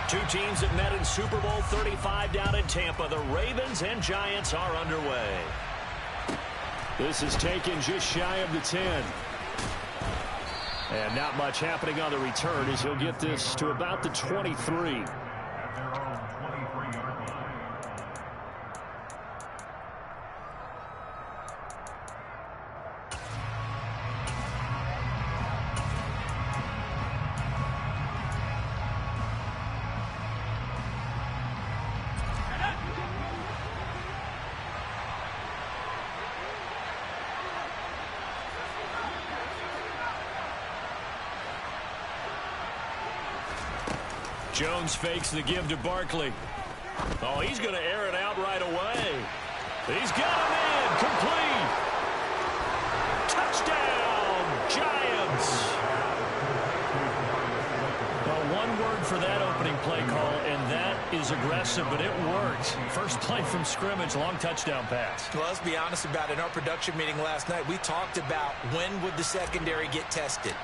Two teams that met in Super Bowl 35 down in Tampa. The Ravens and Giants are underway. This is taken just shy of the 10. And not much happening on the return as he'll get this to about the 23. Jones fakes the give to Barkley. Oh, he's going to air it out right away. He's got him in. Complete. Touchdown, Giants. Well, one word for that opening play call, and that is aggressive, but it worked. First play from scrimmage, long touchdown pass. Well, let's be honest about it. In our production meeting last night, we talked about when would the secondary get tested.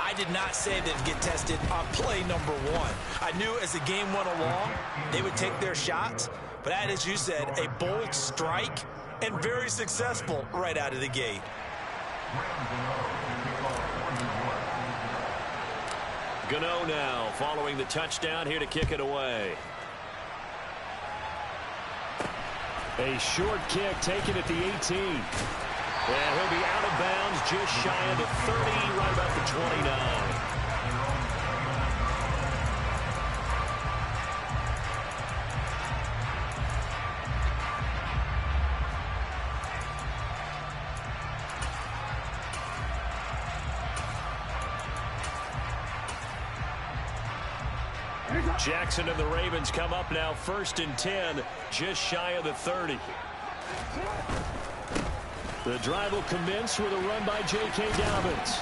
I did not say they'd get tested on play number 1. I knew as the game went along, they would take their shots. But that, as you said, a bold strike and very successful right out of the gate. Gano now following the touchdown here to kick it away. A short kick taken at the 18. And he'll be out of bounds just shy of the 30, right about the 29. Jackson and the Ravens come up now 1st and 10, just shy of the 30. The drive will commence with a run by J.K. Dobbins.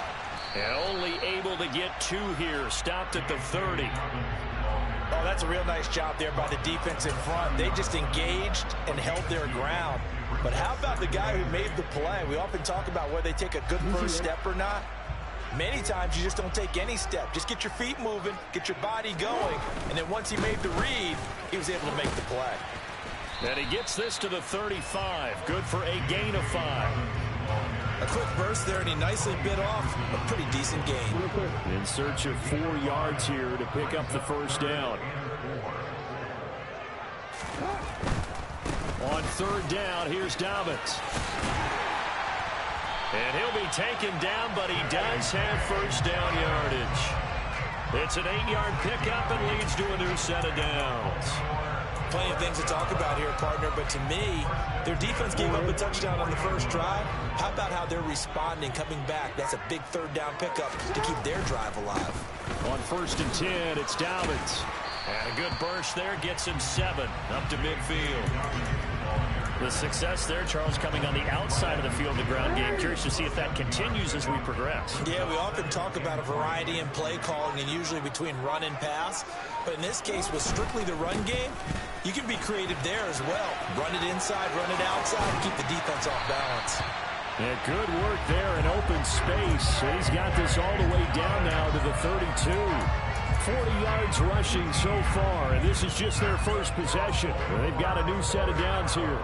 And only able to get 2 here. Stopped at the 30. Oh, that's a real nice job there by the defense in front. They just engaged and held their ground. But how about the guy who made the play? We often talk about whether they take a good first step or not. Many times you just don't take any step. Just get your feet moving, get your body going. And then once he made the read, he was able to make the play. And he gets this to the 35. Good for a gain of 5. A quick burst there, and he nicely bit off a pretty decent gain. In search of 4 yards here to pick up the first down. On 3rd down, here's Dobbins. And he'll be taken down, but he does have first down yardage. It's an 8-yard pickup and leads to a new set of downs. Plenty of things to talk about here, partner, but to me, their defense gave up a touchdown on the first drive. How about how they're responding, coming back? That's a big 3rd down pickup to keep their drive alive. On 1st and 10, it's Dobbins. And a good burst there gets him 7 up to midfield. The success there, Charles, coming on the outside of the field, the ground game. Curious to see if that continues as we progress. Yeah, we often talk about a variety in play calling and usually between run and pass. But in this case, with strictly the run game, you can be creative there as well. Run it inside, run it outside, keep the defense off balance. Yeah, good work there in open space. He's got this all the way down now to the 32. 40 yards rushing so far, and this is just their first possession. They've got a new set of downs here.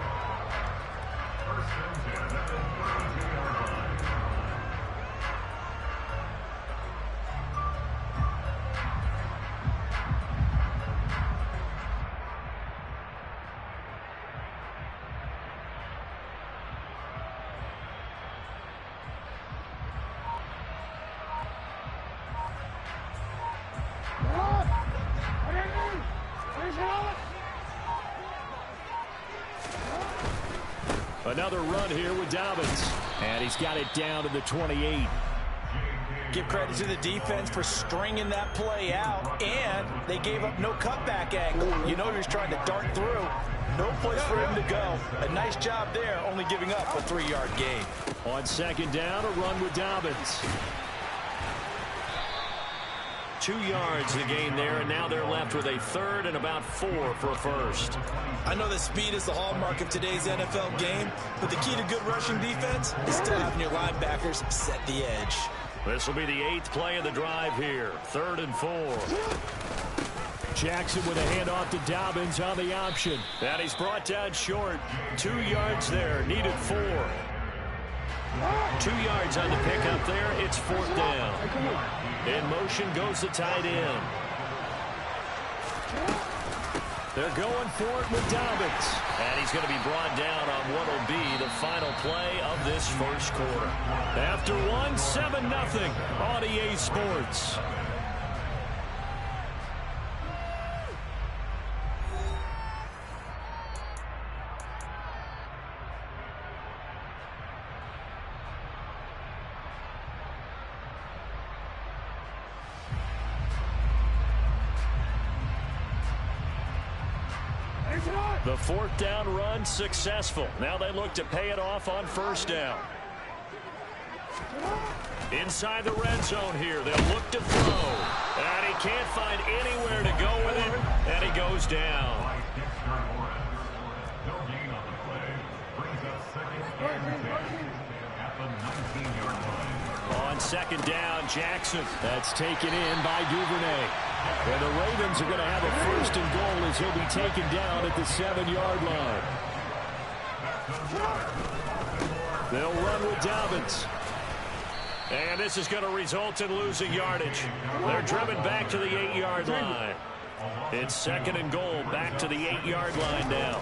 Another run here with Dobbins. And he's got it down to the 28. Give credit to the defense for stringing that play out, and they gave up no cutback angle. You know he was trying to dart through. No place for him to go. A nice job there, only giving up a 3-yard gain. On 2nd down, a run with Dobbins. 2 yards the gain there, and now they're left with a 3rd and about 4 for a first. I know that speed is the hallmark of today's NFL game, but the key to good rushing defense is still having your linebackers set the edge. This will be the 8th play of the drive here. 3rd and 4. Jackson with a handoff to Dobbins on the option. And he's brought down short. 2 yards there. Needed 4. 2 yards on the pickup there. It's 4th down. In motion goes the tight end. They're going for it with Dobbins. And he's going to be brought down on what will be the final play of this first quarter. After 7-0 on EA Sports. The 4th down run successful. Now they look to pay it off on 1st down. Inside the red zone here. They'll look to throw. And he can't find anywhere to go with it. And he goes down. On 2nd down, Jackson. That's taken in by Duvernay. And the Ravens are going to have a 1st and goal as he'll be taken down at the 7-yard line. They'll run with Dobbins. And this is going to result in losing yardage. They're driven back to the 8-yard line. It's 2nd and goal, back to the 8-yard line now.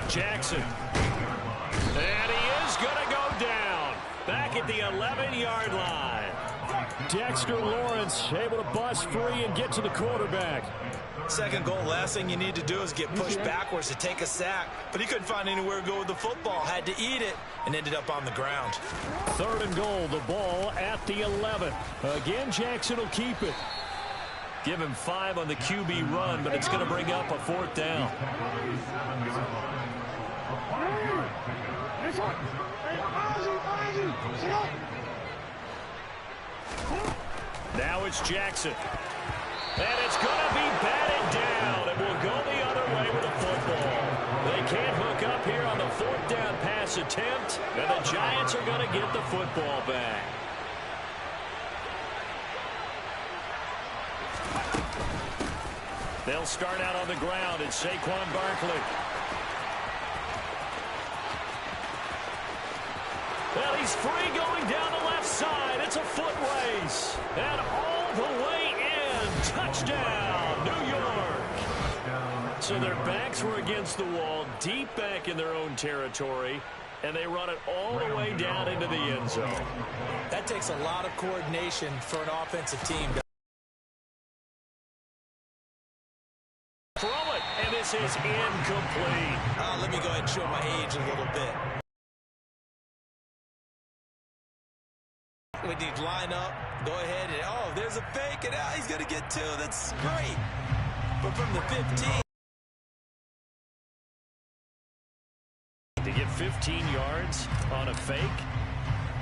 Jackson. And he is going to go down. Back at the 11-yard line. Dexter Lawrence able to bust free and get to the quarterback. 2nd goal, last thing you need to do is get pushed backwards to take a sack. But he couldn't find anywhere to go with the football. Had to eat it and ended up on the ground. 3rd and goal, the ball at the 11. Again, Jackson will keep it. Give him 5 on the QB run, but it's going to bring up a 4th down. Now it's Jackson. And it's going to be batted down. It will go the other way with the football. They can't hook up here on the 4th down pass attempt. And the Giants are going to get the football back. They'll start out on the ground. It's Saquon Barkley. Well, he's free going down the left side. It's a foot race. And all the way in. Touchdown, New York. So their backs were against the wall, deep back in their own territory, and they run it all the way down into the end zone. That takes a lot of coordination for an offensive team. Throw it, and this is incomplete. Let me go ahead and show my age a little bit. We need line up, go ahead, and oh, there's a fake, and he's going to get 2. That's great. But from the 15. To get 15 yards on a fake,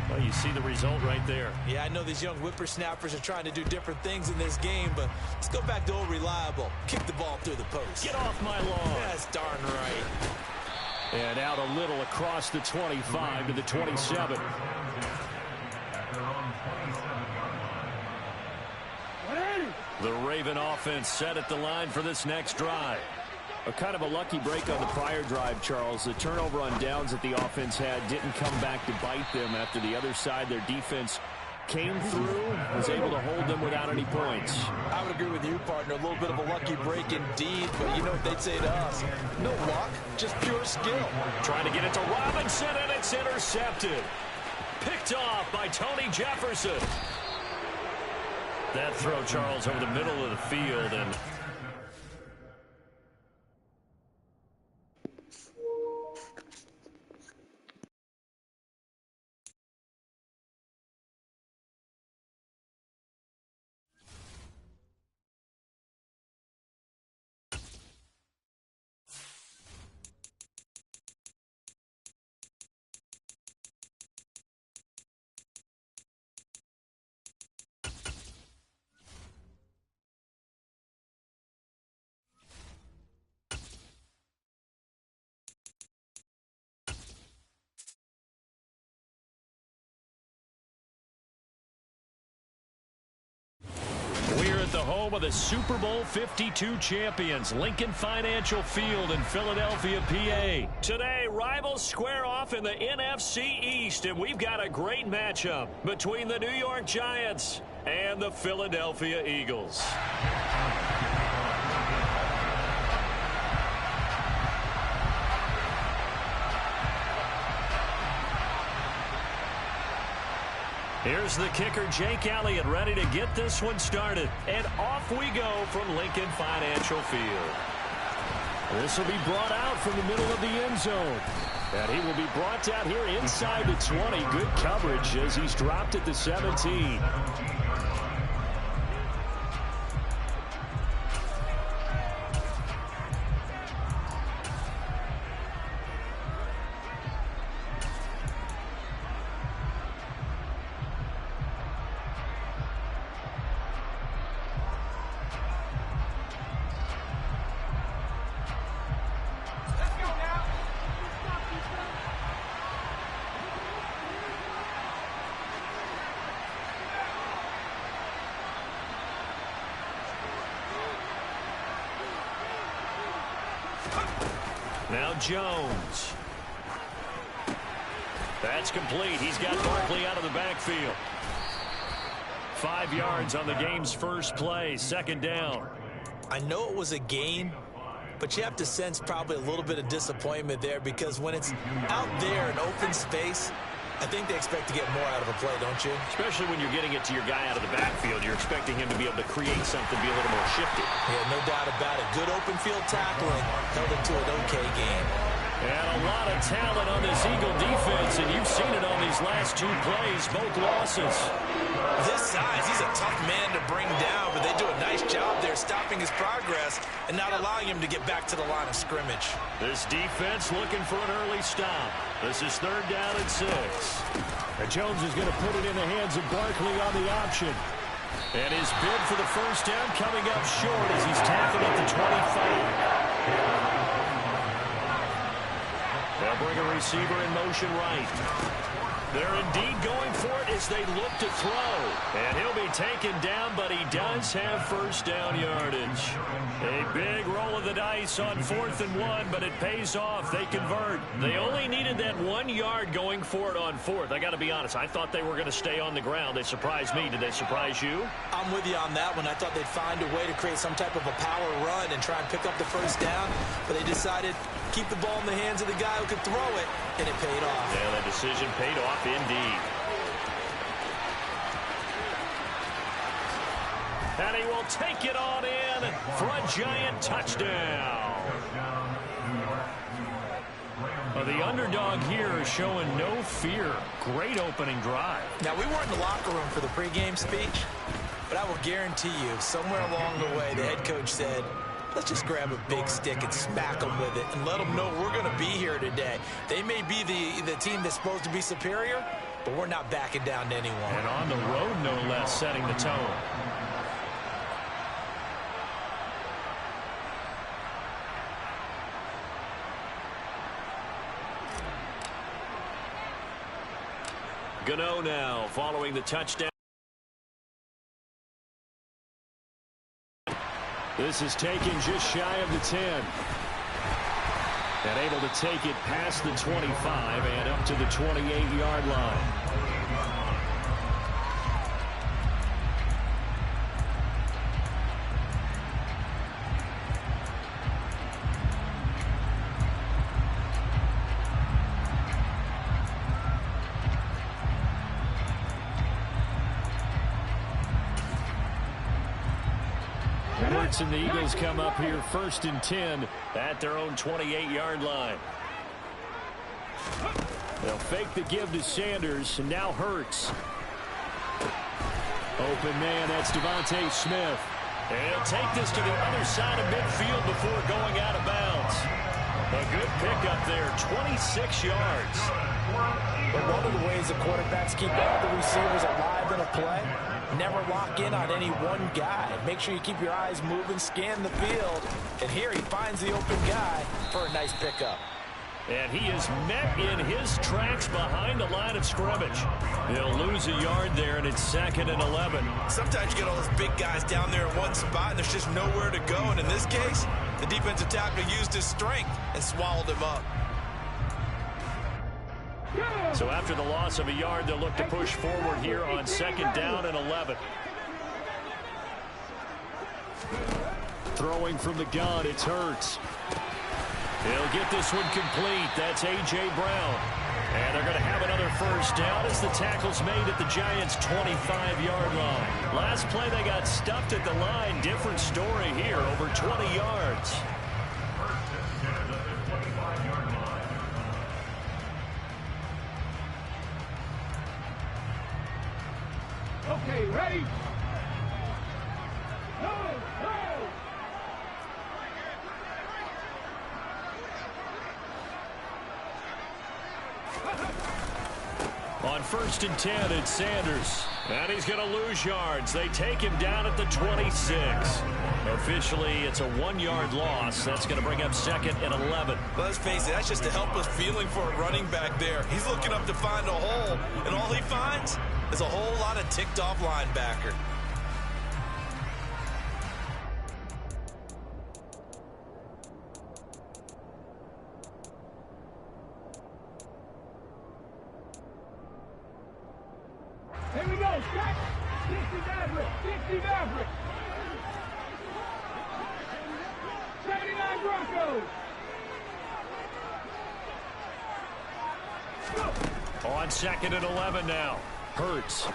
well, you see the result right there. Yeah, I know these young whippersnappers are trying to do different things in this game, but let's go back to old reliable. Kick the ball through the post. Get off my lawn. That's darn right. And out a little across the 25 to the 27. The Raven offense set at the line for this next drive. A kind of a lucky break on the prior drive, Charles. The turnover on downs that the offense had didn't come back to bite them after the other side. Their defense came through, was able to hold them without any points. I would agree with you, partner. A little bit of a lucky break indeed, but you know what they'd say to us. No luck, just pure skill. Trying to get it to Robinson, and it's intercepted. Picked off by Tony Jefferson. That throw, Charles, over the middle of the field, and home of the Super Bowl 52 champions, Lincoln Financial Field in Philadelphia, PA. Today, rivals square off in the NFC East, and we've got a great matchup between the New York Giants and the Philadelphia Eagles. Here's the kicker, Jake Elliott, ready to get this one started. And off we go from Lincoln Financial Field. This will be brought out from the middle of the end zone. And he will be brought down here inside the 20. Good coverage as he's dropped at the 17. Now Jones. That's complete. He's got Barkley out of the backfield. 5 yards on the game's first play. Second down. I know it was a gain, but you have to sense probably a little bit of disappointment there, because when it's out there in open space, I think they expect to get more out of a play, don't you? Especially when you're getting it to your guy out of the backfield. You're expecting him to be able to create something, be a little more shifty. Yeah, no doubt about it. Good open field tackling held it to an okay game. And a lot of talent on this Eagle defense, and you've seen it on these last 2 plays, both losses. This size, he's a tough man to bring down, but they do a nice job there stopping his progress and not allowing him to get back to the line of scrimmage. This defense looking for an early stop. This is 3rd down and 6. And Jones is going to put it in the hands of Barkley on the option. And his bid for the first down coming up short as he's tackled at the 25. They'll bring a receiver in motion right. They're indeed going for it as they look to throw. And he'll be taken down, but he does have first down yardage. A big roll of the dice on 4th and 1, but it pays off. They convert. They only needed that 1 yard going for it on 4th. I got to be honest, I thought they were going to stay on the ground. They surprised me. Did they surprise you? I'm with you on that one. I thought they'd find a way to create some type of a power run and try and pick up the first down, but they decided keep the ball in the hands of the guy who could throw it, and it paid off. Yeah, that decision paid off indeed. And he will take it on in for a giant touchdown. Well, the underdog here is showing no fear. Great opening drive. Now, we weren't in the locker room for the pregame speech, but I will guarantee you, somewhere along the way, the head coach said, let's just grab a big stick and smack them with it and let them know we're going to be here today. They may be the team that's supposed to be superior, but we're not backing down to anyone. And on the road, no less, setting the tone. Gano now following the touchdown. This is taken just shy of the 10. And able to take it past the 25 and up to the 28-yard line. And the Eagles come up here 1st and 10 at their own 28-yard line. They'll fake the give to Sanders, and now Hurts. Open man, that's Devontae Smith. And he'll take this to the other side of midfield before going out of bounds. A good pickup there, 26 yards. But one of the ways the quarterbacks keep all the receivers alive in a play, never lock in on any one guy. Make sure you keep your eyes moving, scan the field. And here he finds the open guy for a nice pickup. And he is met in his tracks behind the line of scrimmage. They'll lose a yard there, and it's 2nd and 11. Sometimes you get all those big guys down there in one spot, and there's just nowhere to go. And in this case, the defensive tackle used his strength and swallowed him up. So after the loss of a yard, they'll look to push forward here on 2nd down and 11. Throwing from the gun, it's Hurts. He'll get this one complete. That's A.J. Brown. And they're going to have another first down as the tackle's made at the Giants' 25-yard line. Last play, they got stuffed at the line. Different story here, over 20 yards. Okay, ready? On 1st and 10, it's Sanders. And he's going to lose yards. They take him down at the 26. Officially, it's a 1-yard loss. That's going to bring up 2nd and 11. Let's face it, that's just a helpless feeling for a running back there. He's looking up to find a hole, and all he finds is a whole lot of ticked-off linebacker. Here we go, Jack. 60 Maverick, 60 Maverick. 79 Broncos. On 2nd and 11 now. Hurts.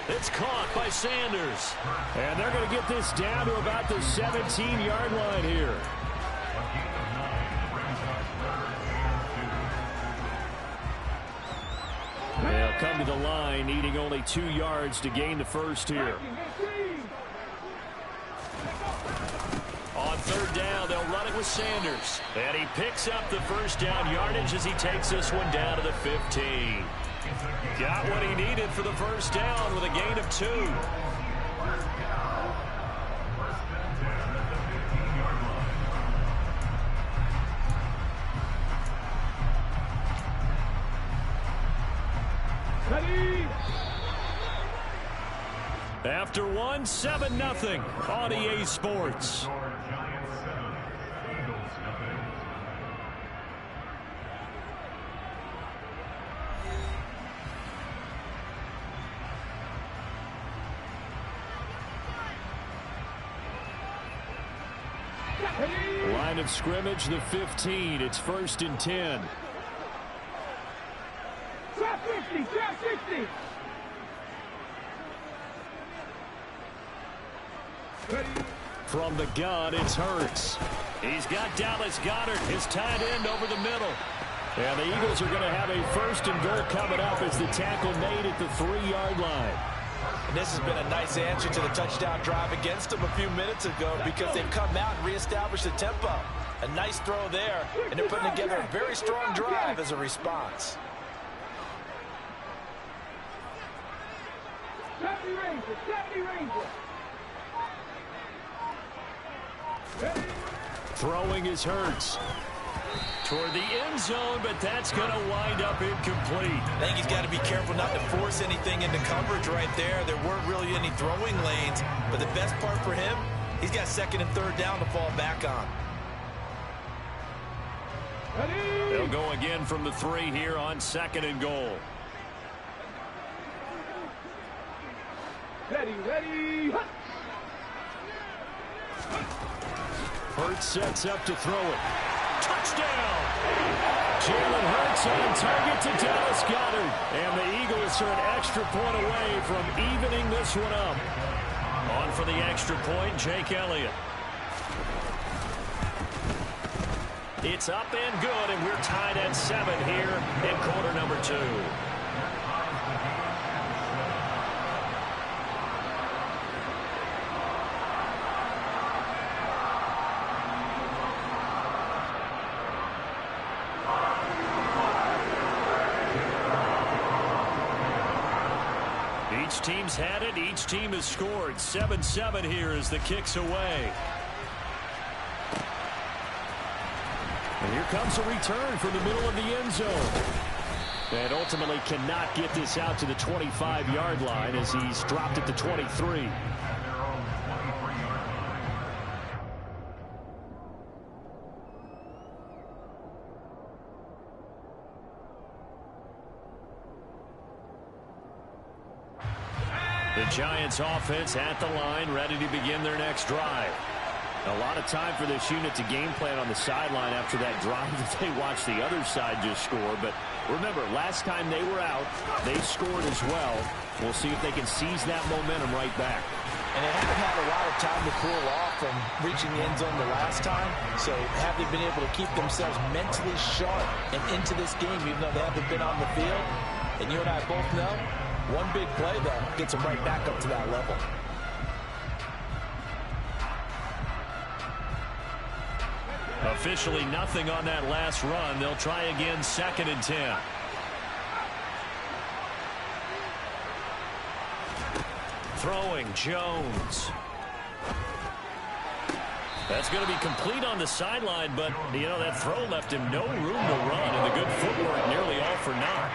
It's caught by Sanders. And they're going to get this down to about the 17-yard line here. They'll come to the line, needing only 2 yards to gain the first here. On 3rd down, they'll run it with Sanders. And he picks up the first down yardage as he takes this one down to the 15. Got what he needed for the first down with a gain of 2. Ready? After 1, 7-0 on EA Sports. Line of scrimmage, the 15. It's 1st and 10. Trap 50, trap 50. Ready? From the gun, it's Hurts. He's got Dallas Goedert, his tight end, over the middle. And the Eagles are going to have a 1st and goal coming up as the tackle made at the 3-yard line. And this has been a nice answer to the touchdown drive against them a few minutes ago because they've come out and reestablished the tempo. A nice throw there, and they're putting together a very strong drive as a response. 70 Rangers, 70 Rangers. Ready? Throwing is Hurts. Toward the end zone, but that's going to wind up incomplete. I think he's got to be careful not to force anything into coverage right there. There weren't really any throwing lanes, but the best part for him, he's got 2nd and 3rd down to fall back on. Ready? They'll go again from the 3 here on 2nd and goal. Ready, ready. Hurts sets up to throw it. Touchdown! Jalen Hurts on target to Dallas Goedert. And the Eagles are an extra point away from evening this one up. On for the extra point, Jake Elliott. It's up and good, and we're tied at 7 here in quarter number 2. Each team's had it. Each team has scored. 7-7 here as the kick's away. And here comes a return from the middle of the end zone. And ultimately cannot get this out to the 25-yard line as he's dropped at the 23. The Giants offense at the line, ready to begin their next drive. A lot of time for this unit to game plan on the sideline after that drive that they watched the other side just score. But remember, last time they were out, they scored as well. We'll see if they can seize that momentum right back. And they haven't had a lot of time to cool off from reaching the end zone the last time. So have they been able to keep themselves mentally sharp and into this game, even though they haven't been on the field? And you and I both know, one big play, though, gets them right back up to that level. Officially nothing on that last run. They'll try again, 2nd and 10. Throwing, Jones. That's going to be complete on the sideline, but, you know, that throw left him no room to run, and the good footwork nearly all for naught.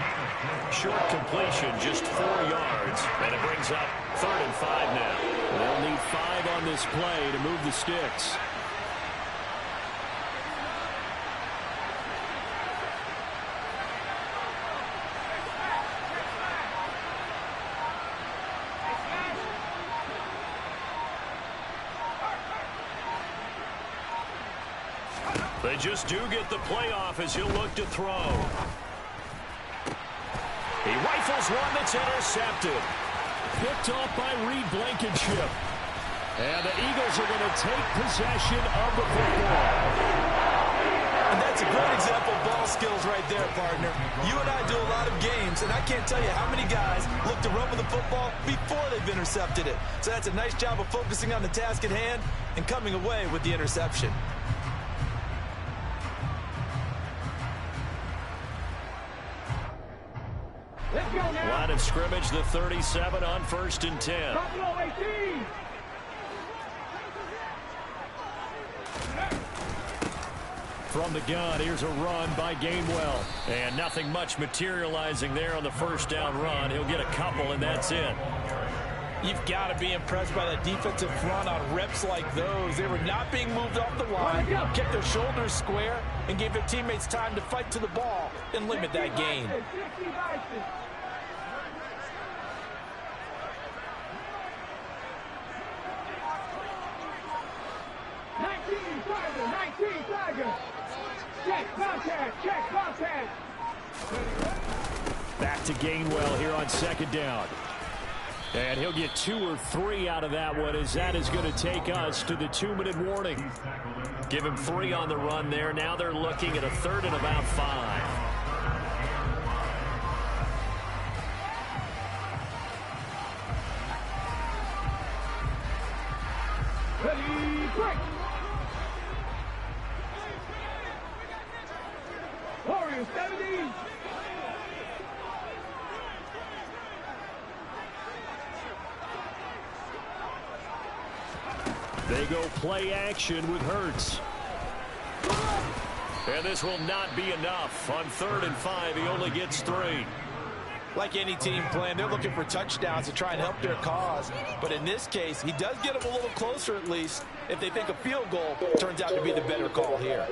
Short completion, just 4 yards, and it brings up 3rd and 5 now. They'll need 5 on this play to move the sticks. They just do get the playoff as he'll look to throw. He rifles one that's intercepted. Picked off by Reed Blankenship. And the Eagles are going to take possession of the football. And that's a great example of ball skills right there, partner. You and I do a lot of games, and I can't tell you how many guys look to run with the football before they've intercepted it. So that's a nice job of focusing on the task at hand and coming away with the interception. Line of scrimmage, the 37 on 1st and 10. From the gun, here's a run by Gainwell. And nothing much materializing there on the first down run. He'll get a couple, and that's it. You've got to be impressed by that defensive front on reps like those. They were not being moved off the line, kept their shoulders square, and gave their teammates time to fight to the ball and limit that gain. Back to Gainwell here on 2nd down. And he'll get 2 or 3 out of that one, as that is going to take us to the 2-minute warning. Give him 3 on the run there. Now they're looking at a 3rd and about 5. Ready, break! Warriors 70. They go play action with Hurts. And this will not be enough. On 3rd and 5, he only gets 3. Like any team playing, they're looking for touchdowns to try and help their cause. But in this case, he does get them a little closer at least if they think a field goal turns out to be the better call here.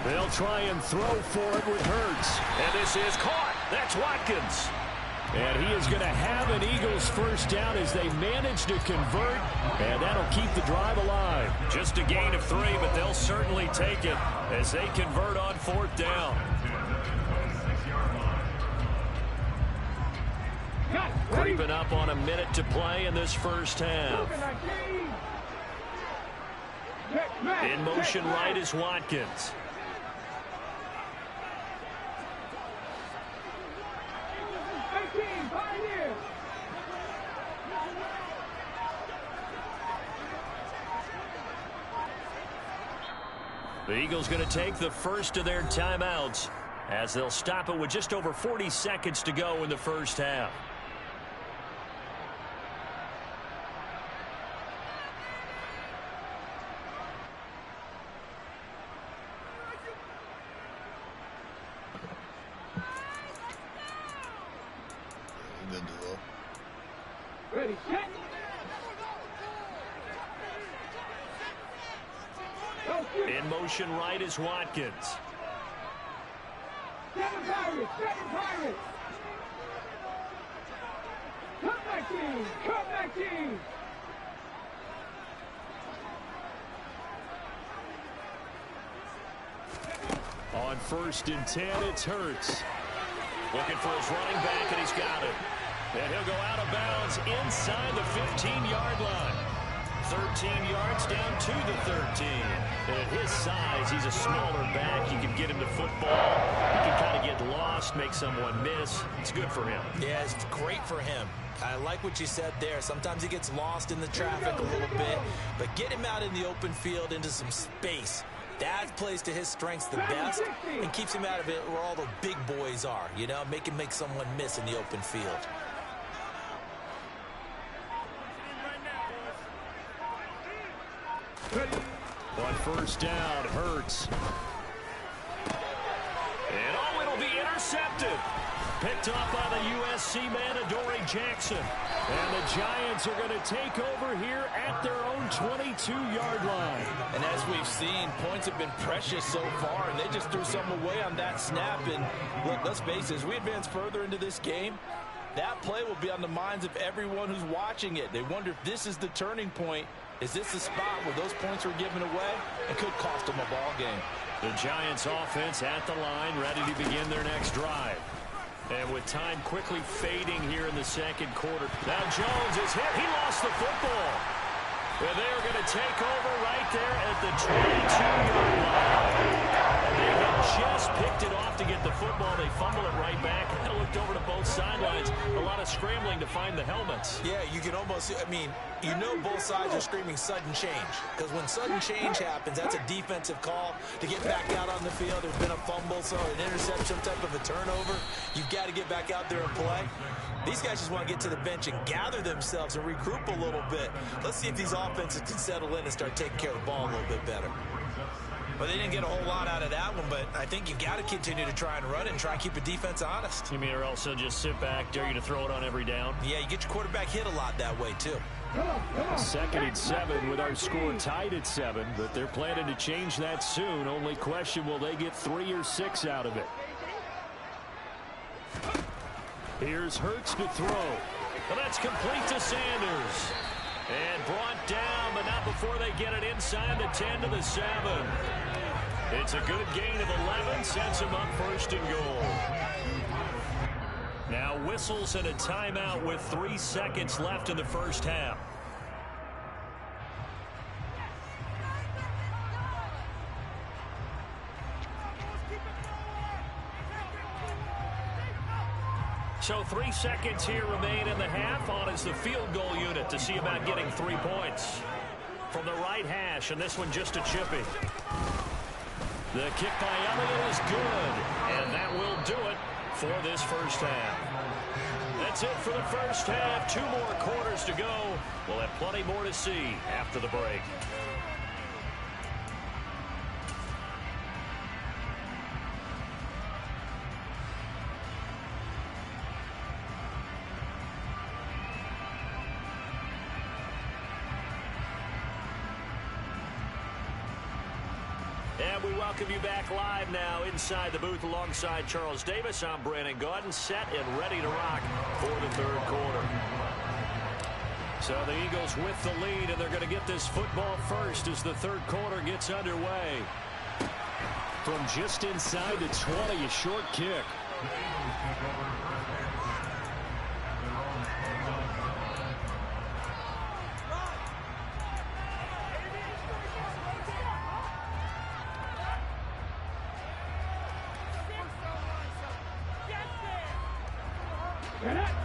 They'll try and throw for it with Hurts. And this is caught. That's Watkins. And he is going to have an Eagles first down as they manage to convert. And that'll keep the drive alive. Just a gain of 3, but they'll certainly take it as they convert on 4th down. Creeping up on a minute to play in this first half. In motion right is Watkins. The Eagles going to take the first of their timeouts as they'll stop it with just over 40 seconds to go in the first half. Ready, set. In motion right is Watkins. Seven Pirates, seven Pirates. Comeback team, comeback team. On 1st and 10, it's Hurts. Looking for his running back, and he's got it. And he'll go out of bounds inside the 15-yard line. 13 yards down to the 13. And at his size, he's a smaller back. You can get him to football. He can kind of get lost, make someone miss. It's good for him. Yeah, it's great for him. I like what you said there. Sometimes he gets lost in the traffic a little bit, but get him out in the open field into some space. That plays to his strengths the best and keeps him out of it where all the big boys are, you know, make him make someone miss in the open field. On 1st down, Hurts. And it'll be intercepted. Picked off by the USC man, Adoree Jackson. And the Giants are going to take over here at their own 22-yard line. And as we've seen, points have been precious so far, and they just threw some away on that snap. And look, let's face it, as we advance further into this game, that play will be on the minds of everyone who's watching it. They wonder if this is the turning point. Is this the spot where those points were given away? It could cost them a ball game. The Giants offense at the line, ready to begin their next drive. And with time quickly fading here in the second quarter. Now Jones is hit. He lost the football. And they're going to take over right there at the 22-yard line. And they had just picked it off to get the football. They fumble it right back. And looked over to both sidelines. A lot of scrambling to find the helmets. Yeah, you can almost, I mean, you know both sides are screaming sudden change. Because when sudden change happens, that's a defensive call to get back out on the field. There's been a fumble, so an interception, type of a turnover. You've got to get back out there and play. These guys just want to get to the bench and gather themselves and regroup a little bit. Let's see if these offenses can settle in and start taking care of the ball a little bit better. Well, they didn't get a whole lot out of that one, but I think you've got to continue to try and run and try and keep the defense honest. You mean or else they'll just sit back, dare you to throw it on every down? Yeah, you get your quarterback hit a lot that way, too. 2nd and 7 with our score tied at 7, but they're planning to change that soon. Only question, will they get 3 or 6 out of it? Here's Hurts to throw. Well, that's complete to Sanders. And brought down, but not before they get it inside the 10 to the 7. It's a good gain of 11, sets him up 1st and goal. Now whistles and a timeout with 3 seconds left in the first half. So 3 seconds here remain in the half. On is the field goal unit to see about getting 3 points. From the right hash, and this one just a chippy. The kick by Elliott is good, and that will do it for this first half. That's it for the first half. 2 more quarters to go. We'll have plenty more to see after the break. And we welcome you back live now inside the booth alongside Charles Davis. I'm Brandon Gaudin, set and ready to rock for the 3rd quarter. So the Eagles with the lead, and they're going to get this football first as the 3rd quarter gets underway. From just inside the 20, a short kick.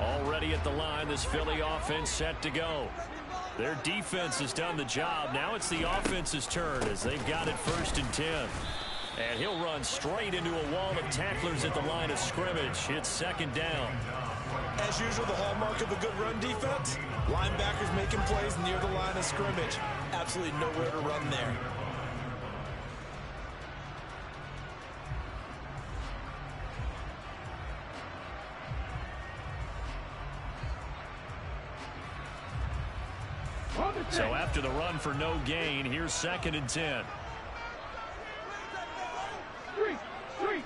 Already at the line, this Philly offense set to go. Their defense has done the job. Now it's the offense's turn as they've got it 1st and 10. And he'll run straight into a wall of tacklers at the line of scrimmage. It's 2nd down. As usual, the hallmark of a good run defense, linebackers making plays near the line of scrimmage. Absolutely nowhere to run there. So after the run for no gain, here's 2nd and 10. 3.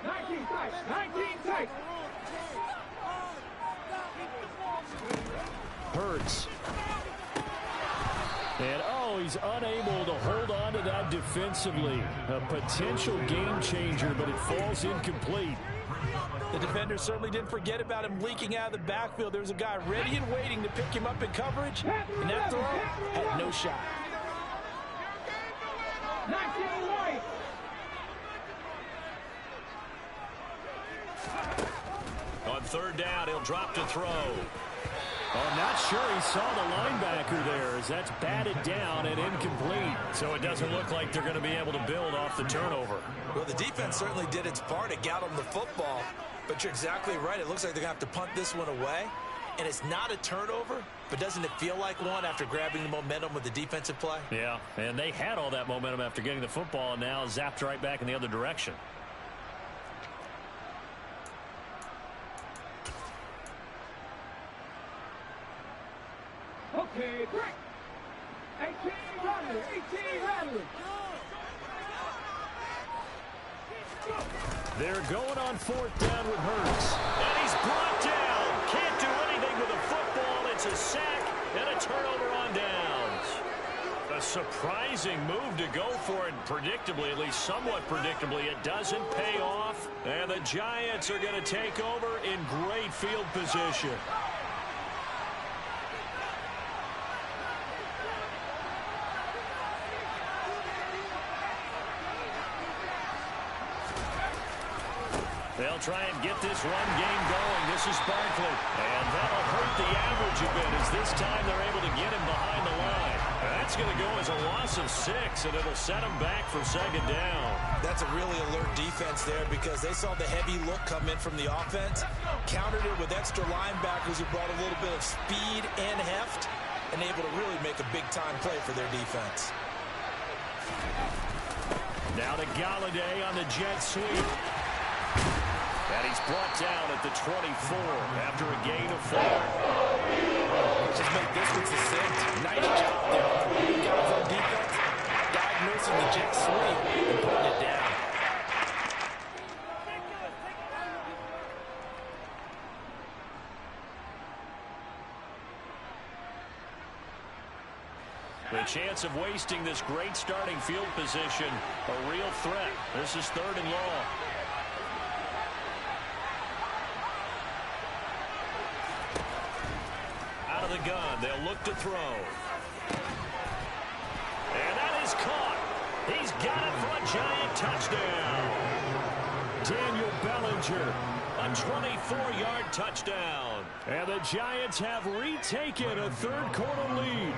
19 tight. 19 tight. Hurts. And, he's unable to hold on to that defensively. A potential game changer, but it falls incomplete. The defender certainly didn't forget about him leaking out of the backfield. There was a guy ready and waiting to pick him up in coverage, and that throw had no shot. 19 away. On 3rd down, he'll drop to throw. I'm not sure he saw the linebacker there as that's batted down and incomplete. So it doesn't look like they're going to be able to build off the turnover. Well, the defense certainly did its part. It got them the football. But you're exactly right. It looks like they're going to have to punt this one away. And it's not a turnover, but doesn't it feel like one after grabbing the momentum with the defensive play? Yeah, and they had all that momentum after getting the football and now zapped right back in the other direction. Okay, break. 18 Rattler. 18 Rattler. They're going on 4th down with Hurts. And he's brought down. Can't do anything with the football. It's a sack and a turnover on downs. A surprising move to go for it predictably, at least somewhat predictably. It doesn't pay off. And the Giants are going to take over in great field position. They'll try and get this run game going. This is Barkley. And that'll hurt the average a bit as this time they're able to get him behind the line. That's going to go as a loss of 6, and it'll set him back for 2nd down. That's a really alert defense there because they saw the heavy look come in from the offense, countered it with extra linebackers who brought a little bit of speed and heft, and able to really make a big-time play for their defense. Now to Galladay on the jet sweep. And he's brought down at the 24 after a gain of 4. Just make this one succinct. Nice job there. The guys on defense diagnosing the jet sweep and putting it down. The chance of wasting this great starting field position, a real threat. This is 3rd and long. Out of the gun, they'll look to throw. And that is caught. He's got it for a Giant touchdown. Daniel Bellinger. A 24-yard touchdown. And the Giants have retaken a 3rd quarter lead.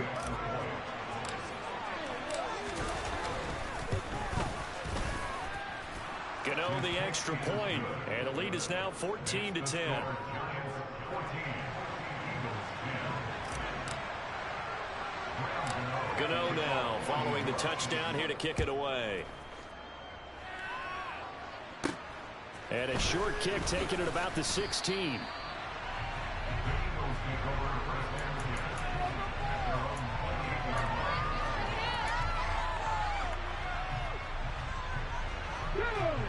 Gano the extra point, and the lead is now 14-10. Gano now following the touchdown here to kick it away. And a short kick taken at about the 16.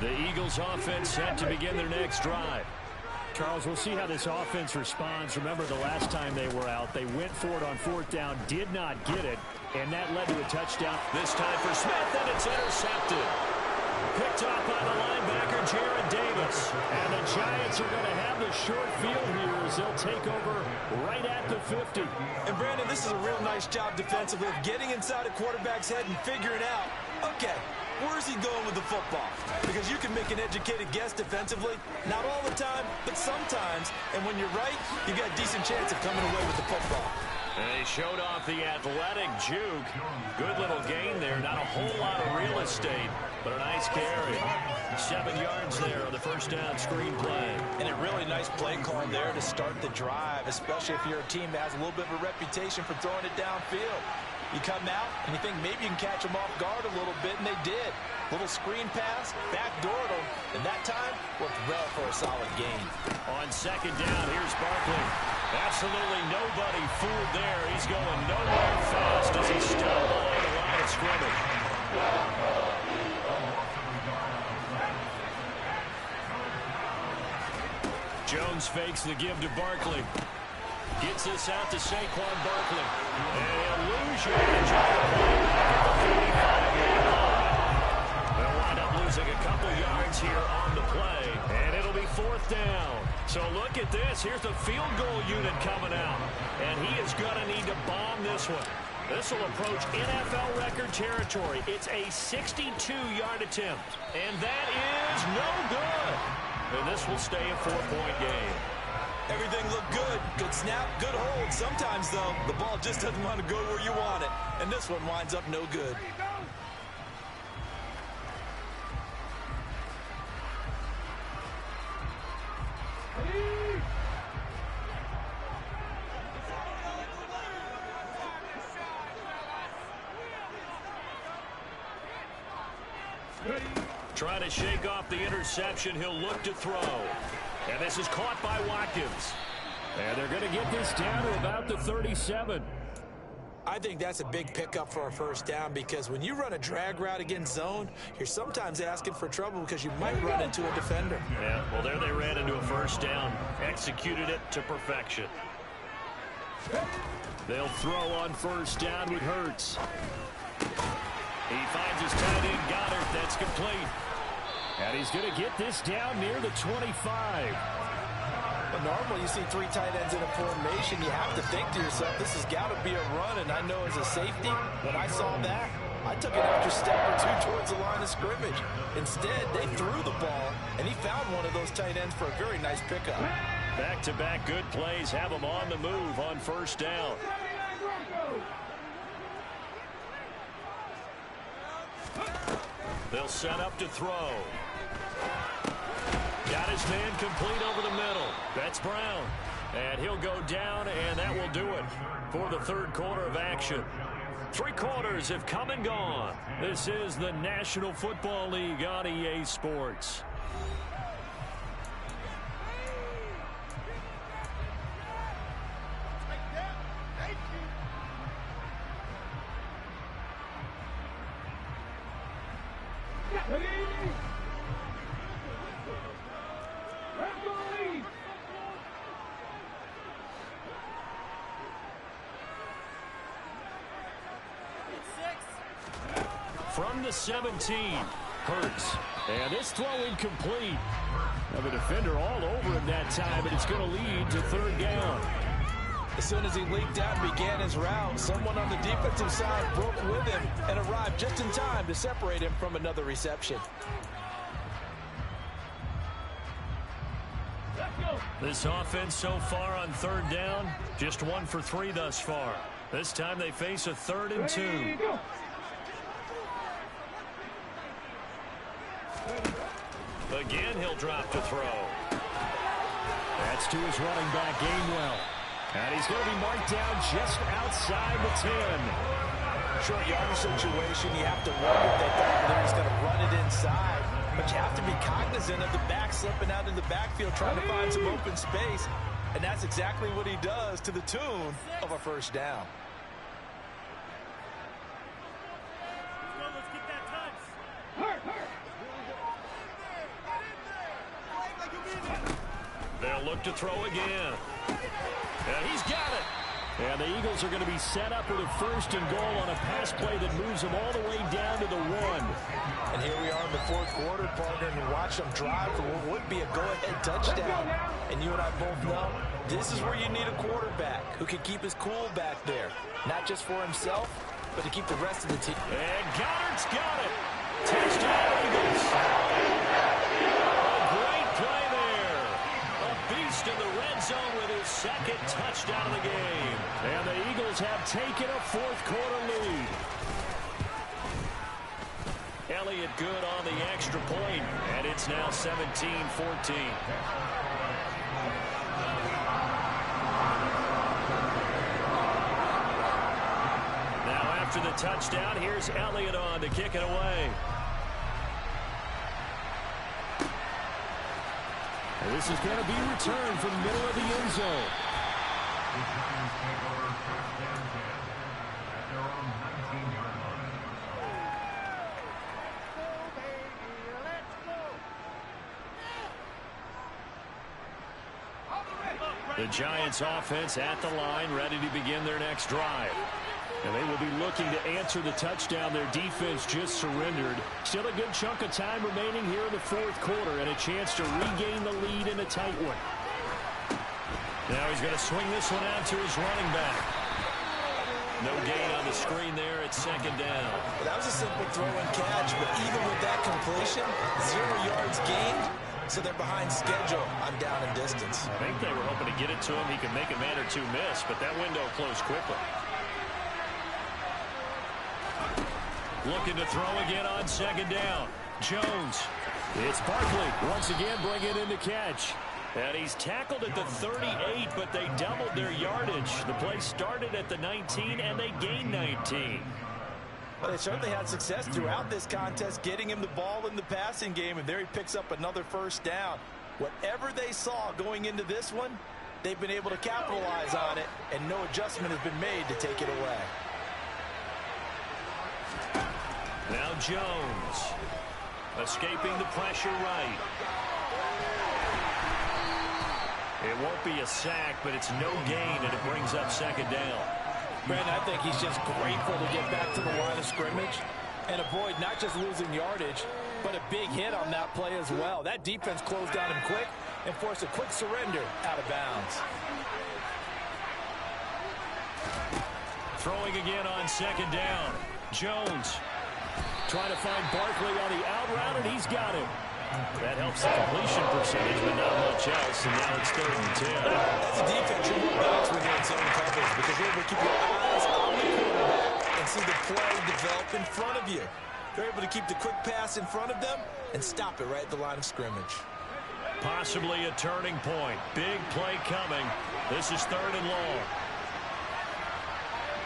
The Eagles offense set to begin their next drive. Charles, we'll see how this offense responds. Remember the last time they were out, they went for it on 4th down, did not get it, and that led to a touchdown. This time for Smith, and it's intercepted. Picked off by the linebacker, Jared Davis. And the Giants are going to have the short field here as they'll take over right at the 50. And Brandon, this is a real nice job defensively of getting inside a quarterback's head and figuring out, okay, where's he going with the football? Because you can make an educated guess defensively. Not all the time, but sometimes. And when you're right, you got a decent chance of coming away with the football. They showed off the athletic juke. Good little gain there. Not a whole lot of real estate, but a nice carry. 7 yards there on the first down screen play. And a really nice play call there to start the drive, especially if you're a team that has a little bit of a reputation for throwing it downfield. You come out and you think maybe you can catch them off guard a little bit, and they did. Little screen pass, backdoored them, and that time worked well for a solid gain. On second down, here's Barkley. Absolutely nobody fooled there. He's going nowhere fast as he stopped along the line of scrimmage. Jones fakes the give to Barkley. Gets this out to Saquon Barkley. An illusion. They'll wind up losing a couple yards here on the play, and it'll be 4th down. So look at this. Here's the field goal unit coming out, and he is going to need to bomb this one. This will approach NFL record territory. It's a 62-yard attempt, and that is no good. And this will stay a 4-point game. Everything looked good. Good snap, good hold. Sometimes, though, the ball just doesn't want to go where you want it. And this one winds up no good. Trying to shake off the interception. He'll look to throw. And this is caught by Watkins. And they're going to get this down to about the 37. I think that's a big pickup for a first down, because when you run a drag route against zone, you're sometimes asking for trouble because you might run into a defender. Yeah, well, there they ran into a first down. Executed it to perfection. They'll throw on first down with Hurts. He finds his tight end, Goddard. That's complete. And he's going to get this down near the 25. But normally you see 3 tight ends in a formation, you have to think to yourself, this has got to be a run. And I know as a safety, when I saw that, I took an extra step or 2 towards the line of scrimmage. Instead, they threw the ball, and he found one of those tight ends for a very nice pickup. Back-to-back good plays have him on the move on first down. They'll set up to throw. Got his man complete over the middle. That's Brown. And he'll go down, and that will do it for the 3rd quarter of action. 3 quarters have come and gone. This is the National Football League on EA Sports. From the 17, Hurts. And this throw incomplete. Now the defender all over him that time, and it's going to lead to 3rd down. As soon as he leaked out and began his route, someone on the defensive side broke with him and arrived just in time to separate him from another reception. This offense so far on 3rd down, just 1 for 3 thus far. This time they face a 3rd and 2. Again, he'll drop to throw. That's to his running back, Gainwell. And he's going to be marked down just outside the 10. Short yardage situation, you have to wonder if they thought they was going to run it inside. But you have to be cognizant of the back slipping out in the backfield, trying to find some open space. And that's exactly what he does, to the tune of a first down. Let's get that touch. They'll look to throw again. And he's got it. And the Eagles are going to be set up with a 1st and goal on a pass play that moves them all the way down to the 1. And here we are in the 4th quarter, partner, and watch them drive for what would be a go-ahead touchdown. And you and I both know this is where you need a quarterback who can keep his cool back there. Not just for himself, but to keep the rest of the team. And Goddard's got it. Touchdown, Eagles. A great play there. A beast in the red zone with his his second touchdown of the game. And the Eagles have taken a fourth-quarter lead. Elliott good on the extra point, and it's now 17-14. After the touchdown, here's Elliott on to kick it away. And this is going to be returned from the middle of the end zone. The Giants offense at the line, ready to begin their next drive. And they will be looking to answer the touchdown their defense just surrendered. Still a good chunk of time remaining here in the fourth quarter and a chance to regain the lead in a tight one. Now he's going to swing this one out to his running back. No gain on the screen there at second down. Well, that was a simple throw and catch, but even with that completion, 0 yards gained, so they're behind schedule on down and distance. I think they were hoping to get it to him. He could make a man or two miss, but that window closed quickly. Looking to throw again on second down. Jones. It's Barkley once again bringing in the catch. And he's tackled at the 38, but they doubled their yardage. The play started at the 19, and they gained 19. Well, they certainly had success throughout this contest, getting him the ball in the passing game, and there he picks up another first down. Whatever they saw going into this one, they've been able to capitalize on it, and no adjustment has been made to take it away. Now Jones, escaping the pressure right. It won't be a sack, but it's no gain, and it brings up second down. Brandon, I think he's just grateful to get back to the line of scrimmage and avoid not just losing yardage, but a big hit on that play as well. That defense closed down him quick and forced a quick surrender out of bounds. Throwing again on second down. Jones. Trying to find Barkley on the out route, and he's got him. That helps the completion percentage, but not much else, and now it's 3rd and 10. As a defense, you're more balanced when you're in zone coverage because you're able to keep your eyes on the quarterback and see the play develop in front of you. You're able to keep the quick pass in front of them and stop it right at the line of scrimmage. Possibly a turning point. Big play coming. This is 3rd and long.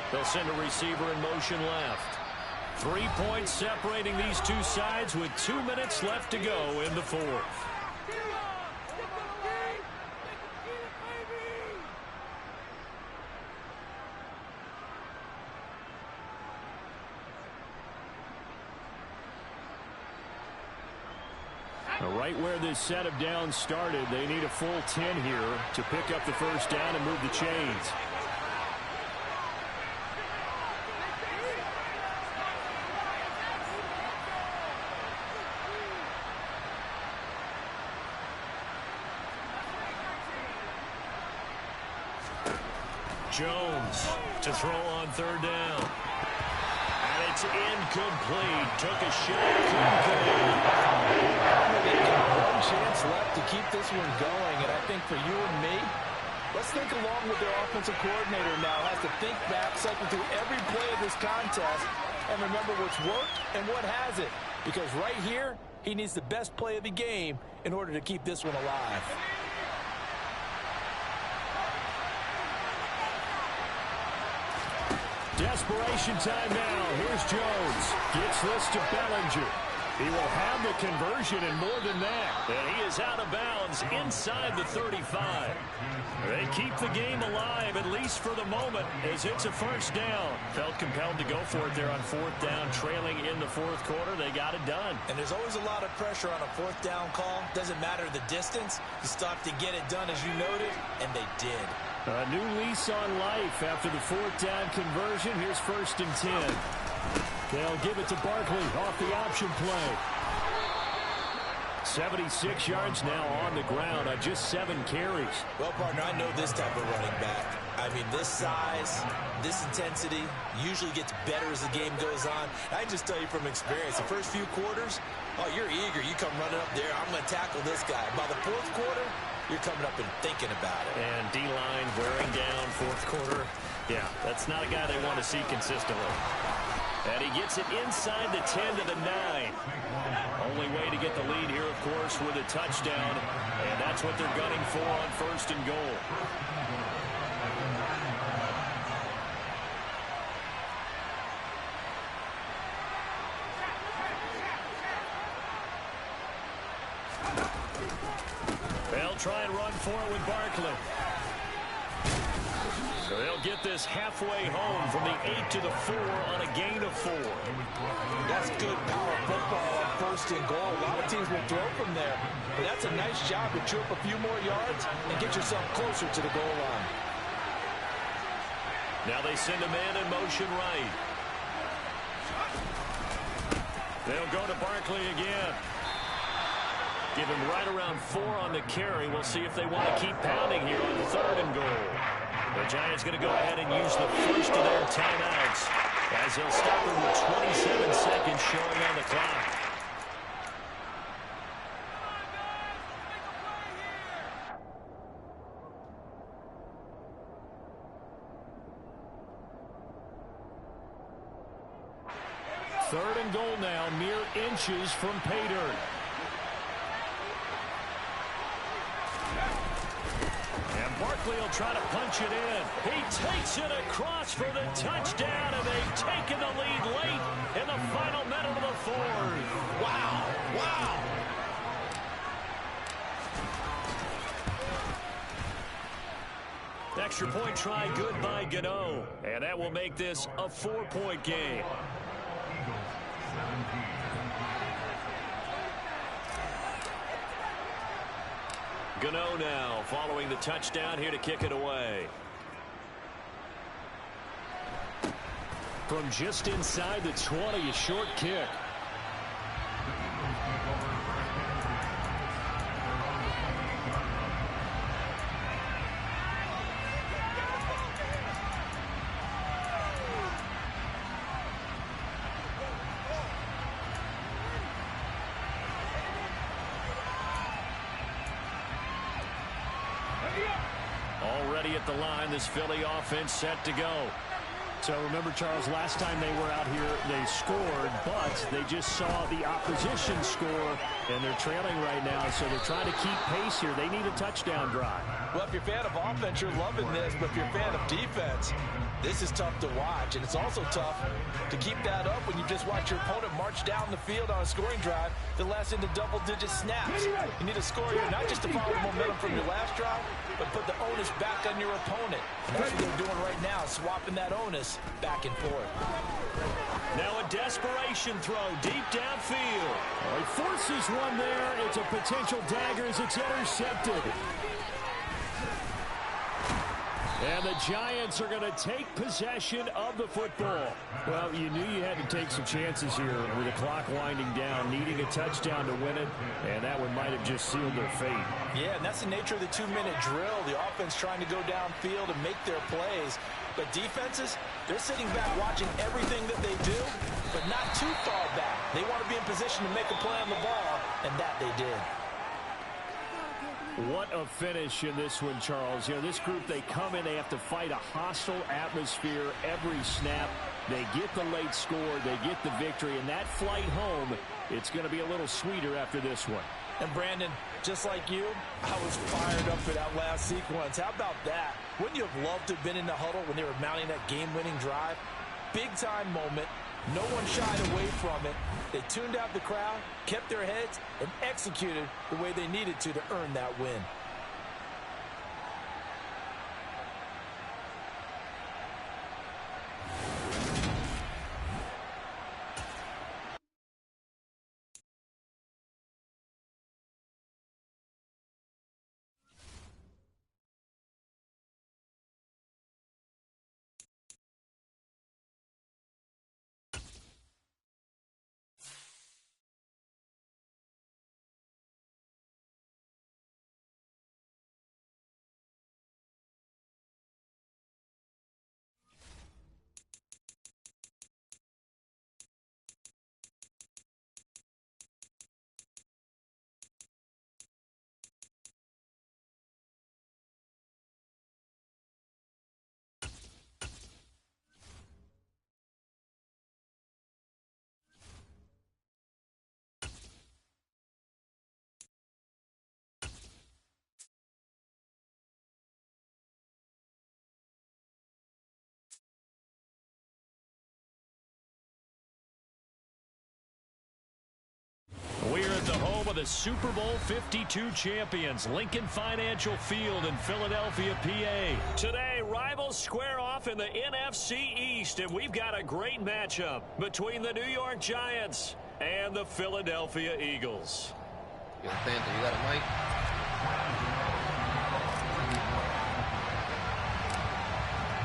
They'll send a receiver in motion left. 3 points separating these two sides with 2 minutes left to go in the fourth. Right where this set of downs started, they need a full 10 here to pick up the first down and move the chains. Jones to throw on 3rd down. And it's incomplete. Took a shot. They've got one chance left to keep this one going, and I think for you and me, let's think along with their offensive coordinator now. Has to think back, cycle through every play of this contest, and remember what's worked and what hasn't. Because right here, he needs the best play of the game in order to keep this one alive. Desperation time now. Here's Jones. Gets this to Bellinger. He will have the conversion and more than that. And he is out of bounds inside the 35. They keep the game alive, at least for the moment, as it's a first down. Felt compelled to go for it there on 4th down, trailing in the fourth quarter. They got it done. And there's always a lot of pressure on a 4th down call. Doesn't matter the distance. You still have to get it done, as you noted, and they did. A new lease on life after the 4th down conversion. Here's 1st and 10. They'll give it to Barkley off the option play. 76 yards now on the ground on just 7 carries. Well, partner, I know this type of running back. I mean, this size, this intensity usually gets better as the game goes on. I can just tell you from experience, the first few quarters, oh, you're eager. You come running up there. I'm going to tackle this guy. By the 4th quarter, you're coming up and thinking about it. And D-line wearing down fourth quarter. Yeah, that's not a guy they want to see consistently. And he gets it inside the 10 to the 9. Only way to get the lead here, of course, with a touchdown. And that's what they're gunning for on first and goal. They'll try and run for it with Barkley. So they'll get this halfway home from the 8 to the 4 on a gain of 4. That's good power football on first and goal. A lot of teams will throw from there, but that's a nice job to chew up a few more yards and get yourself closer to the goal line. Now they send a man in motion right. They'll go to Barkley again. Give him right around 4 on the carry. We'll see if they want to keep pounding here on third and goal. The Giants going to go ahead and use the first of their timeouts as they'll stop them with 27 seconds showing on the clock. Third and goal now, mere inches from pay dirt. Barkley will try to punch it in. He takes it across for the touchdown, and they've taken the lead late in the final minute of the fourth. Wow, wow. Extra point try good by Gano, and that will make this a 4-point game. Gano now following the touchdown here to kick it away. From just inside the 20, a short kick. Already at the line, this Philly offense set to go. So remember, Charles, last time they were out here, they scored, but they just saw the opposition score, and they're trailing right now, so they're trying to keep pace here. They need a touchdown drive. Well, if you're a fan of offense, you're loving this, but if you're a fan of defense, this is tough to watch, and it's also tough to keep that up when you just watch your opponent march down the field on a scoring drive that lasts into double-digit snaps. You need a score here, not just to follow the momentum from your last drive, but put the onus back on your opponent. And that's what they're doing right now, swapping that onus back and forth. Now a desperation throw deep downfield. He forces one there. It's a potential dagger as it's intercepted. And the Giants are going to take possession of the football. Well, you knew you had to take some chances here with the clock winding down, needing a touchdown to win it, and that one might have just sealed their fate. Yeah, and that's the nature of the 2-minute drill. The offense trying to go downfield and make their plays. But defenses, they're sitting back watching everything that they do, but not too far back. They want to be in position to make a play on the ball, and that they did. What a finish in this one, Charles. You know, this group, they come in, they have to fight a hostile atmosphere every snap. They get the late score, they get the victory, and that flight home, it's going to be a little sweeter after this one. And Brandon, just like you, I was fired up for that last sequence. How about that? Wouldn't you have loved to have been in the huddle when they were mounting that game-winning drive? Big-time moment. No one shied away from it. They tuned out the crowd, kept their heads, and executed the way they needed to earn that win. the Super Bowl 52 champions, Lincoln Financial Field in Philadelphia, PA. Today, rivals square off in the NFC East, and we've got a great matchup between the New York Giants and the Philadelphia Eagles. Yo, Panther, you got a mic?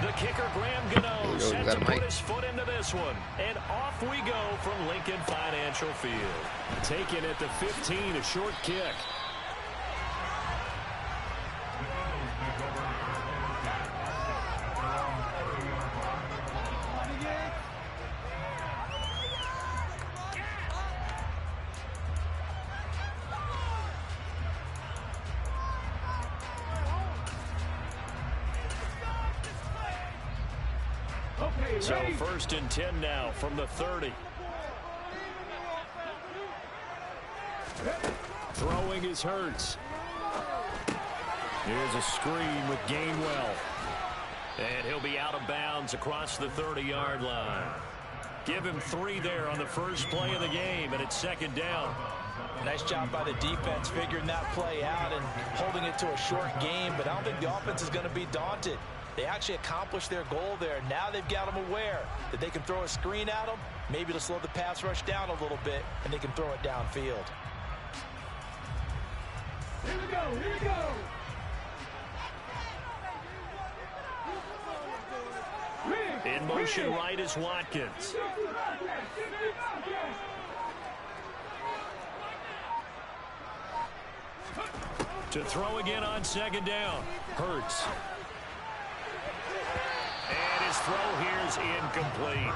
The kicker, Graham Gano, set to put his foot into this one. And off we go from Lincoln Financial Field. Taken at the 15, a short kick. So 1st and 10 now from the 30. Throwing is Hurts. Here's a screen with Gainwell. And he'll be out of bounds across the 30-yard line. Give him 3 there on the first play of the game, and it's 2nd down. Nice job by the defense figuring that play out and holding it to a short game, but I don't think the offense is going to be daunted. They actually accomplished their goal there. Now they've got them aware that they can throw a screen at them, maybe to slow the pass rush down a little bit, and they can throw it downfield. Here we go, here we go. In motion right is Watkins. To throw again on 2nd down. Hurts. And his throw here is incomplete.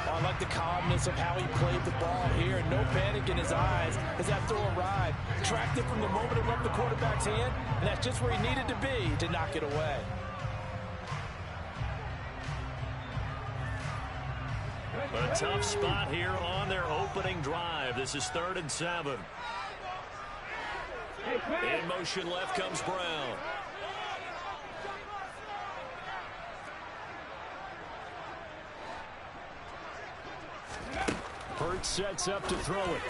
I like the calmness of how he played the ball here. No panic in his eyes as that throw arrived. Tracked it from the moment it left the quarterback's hand, and that's just where he needed to be to knock it away. But a tough spot here on their opening drive. This is 3rd and 7. In motion left comes Brown. Hurts sets up to throw it.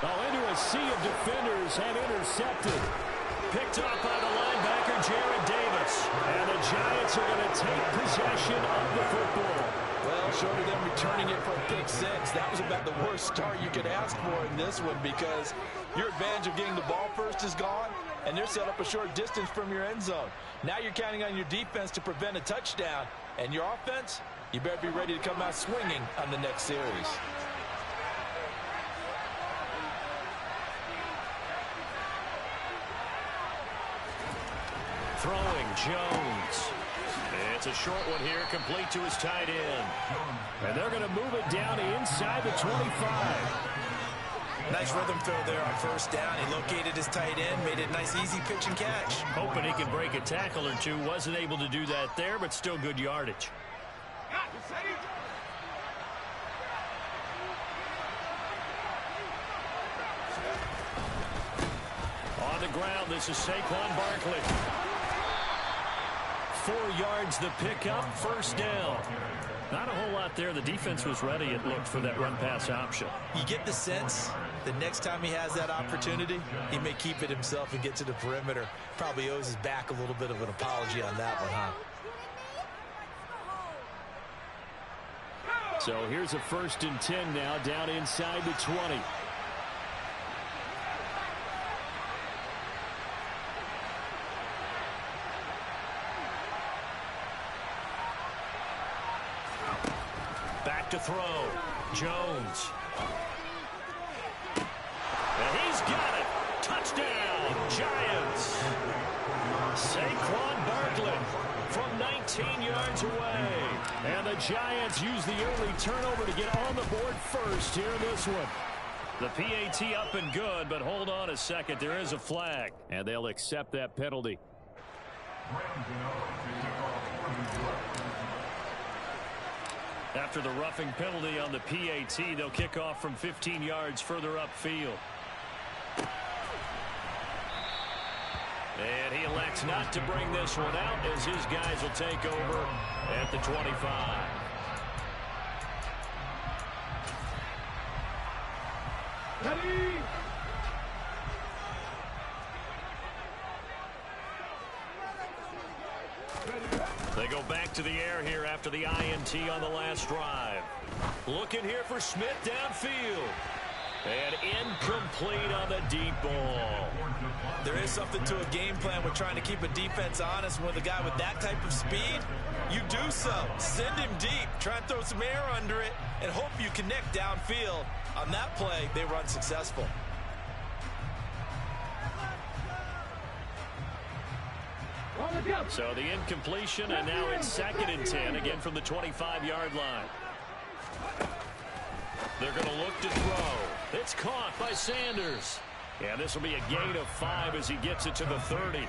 Oh, into a sea of defenders and intercepted. Picked off by the linebacker, Jared Davis. And the Giants are going to take possession of the football. Well, short of them returning it for a pick 6, that was about the worst start you could ask for in this one because your advantage of getting the ball first is gone, and they're set up a short distance from your end zone. Now you're counting on your defense to prevent a touchdown, and your offense, you better be ready to come out swinging on the next series. Throwing, Jones. It's a short one here, complete to his tight end. And they're going to move it down inside the 25. Nice rhythm throw there on 1st down. He located his tight end, made it a nice easy pitch and catch. Hoping he can break a tackle or two. Wasn't able to do that there, but still good yardage. On the ground, this is Saquon Barkley. 4 yards the pickup, 1st down. Not a whole lot there. The defense was ready, it looked, for that run-pass option. You get the sense the next time he has that opportunity, he may keep it himself and get to the perimeter. Probably owes his back a little bit of an apology on that one, huh? So here's a 1st and 10 now, down inside the 20. Back to throw. Jones. And he's got it. Touchdown, Giants. Saquon Barkley from 19 yards away. And the Giants use the early turnover to get on the board first here in this one. The PAT up and good, but hold on a second. There is a flag. And they'll accept that penalty. After the roughing penalty on the PAT, they'll kick off from 15 yards further upfield. And he elects not to bring this one out as his guys will take over at the 25. Ready? They go back to the air here after the INT on the last drive. Looking here for Smith downfield. And incomplete on the deep ball. There is something to a game plan with trying to keep a defense honest. With a guy with that type of speed, you do so. Send him deep. Try and throw some air under it and hope you connect downfield. On that play, they run successful. So the incompletion, and now it's 2nd and 10, again from the 25-yard line. They're going to look to throw. It's caught by Sanders. Yeah, this will be a gain of 5 as he gets it to the 30.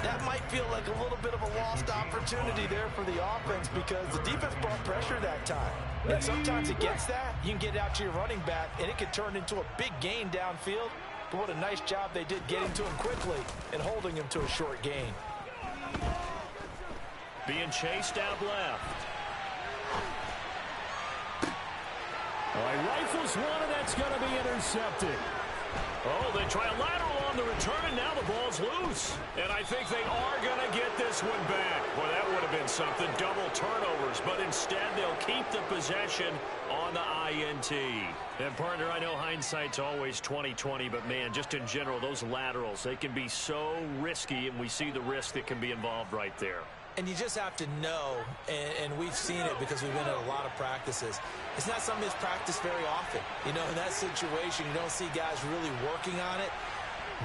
That might feel like a little bit of a lost opportunity there for the offense because the defense brought pressure that time. And sometimes against that, you can get out to your running back, and it can turn into a big gain downfield. But what a nice job they did getting to him quickly and holding him to a short gain. Being chased out left. All right, rifles one, and that's going to be intercepted. Oh, they try a lateral on the return, and now the ball's loose. And I think they are going to get this one back. Well, that would have been something, double turnovers. But instead, they'll keep the possession on the INT. And, partner, I know hindsight's always 20/20, but, man, just in general, those laterals, they can be so risky, and we see the risk that can be involved right there. And you just have to know, and we've seen it because we've been at a lot of practices. It's not something that's practiced very often. You know, in that situation, you don't see guys really working on it.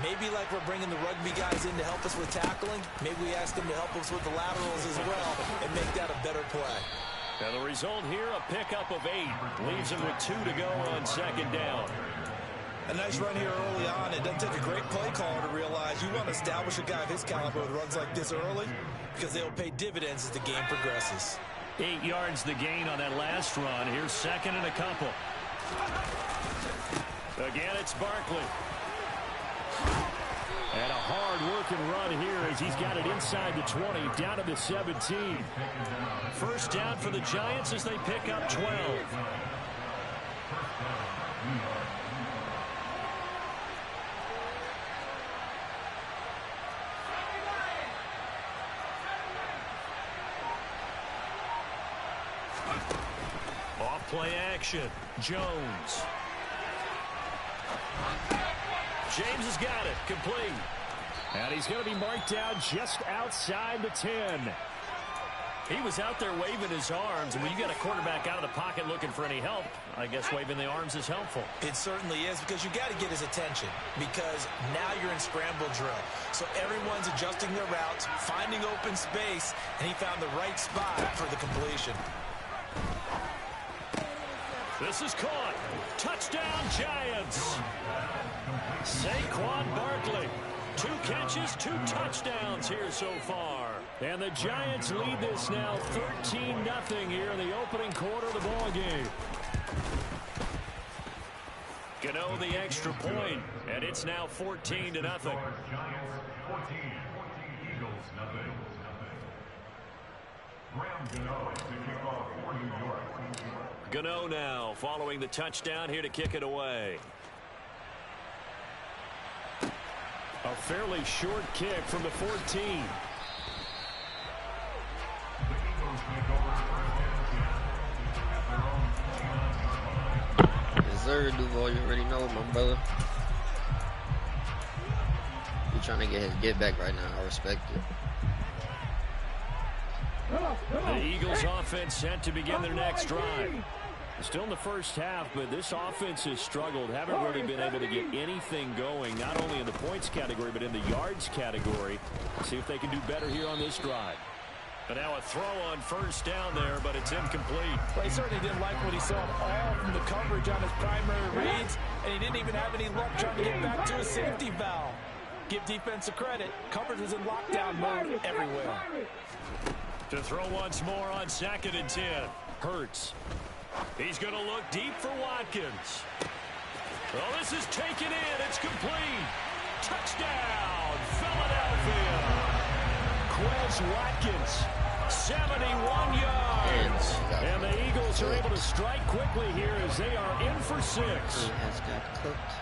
Maybe like we're bringing the rugby guys in to help us with tackling. Maybe we ask them to help us with the laterals as well and make that a better play. And the result here, a pickup of 8. Leaves him with 2 to go on 2nd down. A nice run here early on. It doesn't take a great play caller to realize you want to establish a guy of his caliber who runs like this early because they'll pay dividends as the game progresses. 8 yards the gain on that last run. Here's 2nd and a couple. Again, it's Barkley. And a hard-working run here as he's got it inside the 20, down to the 17. First down for the Giants as they pick up 12. Off-play action. Jones. James has got it. Complete. And he's going to be marked down just outside the 10. He was out there waving his arms, and when you got a quarterback out of the pocket looking for any help, I guess waving the arms is helpful. It certainly is because you got to get his attention because now you're in scramble drill. So everyone's adjusting their routes, finding open space, and he found the right spot for the completion. This is caught. Touchdown, Giants. Saquon Barkley. 2 catches, 2 touchdowns here so far. And the Giants lead this now 13-0 here in the opening quarter of the ball game. Gano the extra point, and it's now 14-0. Gano now following the touchdown here to kick it away. A fairly short kick from the 14. Yes, sir, Duval. You already know, my brother. You're trying to get his get back right now. I respect it. The Eagles offense set to begin their next drive. Still in the first half, but this offense has struggled. Haven't really been able to get anything going, not only in the points category, but in the yards category. See if they can do better here on this drive. And now a throw on first down there, but it's incomplete. Well, he certainly didn't like what he saw all from the coverage on his primary reads, and he didn't even have any luck trying to get back to his safety valve. Give defense a credit. Coverage was in lockdown mode everywhere. To throw once more on 2nd and 10. Hurts. He's going to look deep for Watkins. Well, this is taken in. It's complete. Touchdown, Philadelphia. Quez Watkins 71 yards. And the Eagles are able to strike quickly here as they are in for 6. He has got cooked.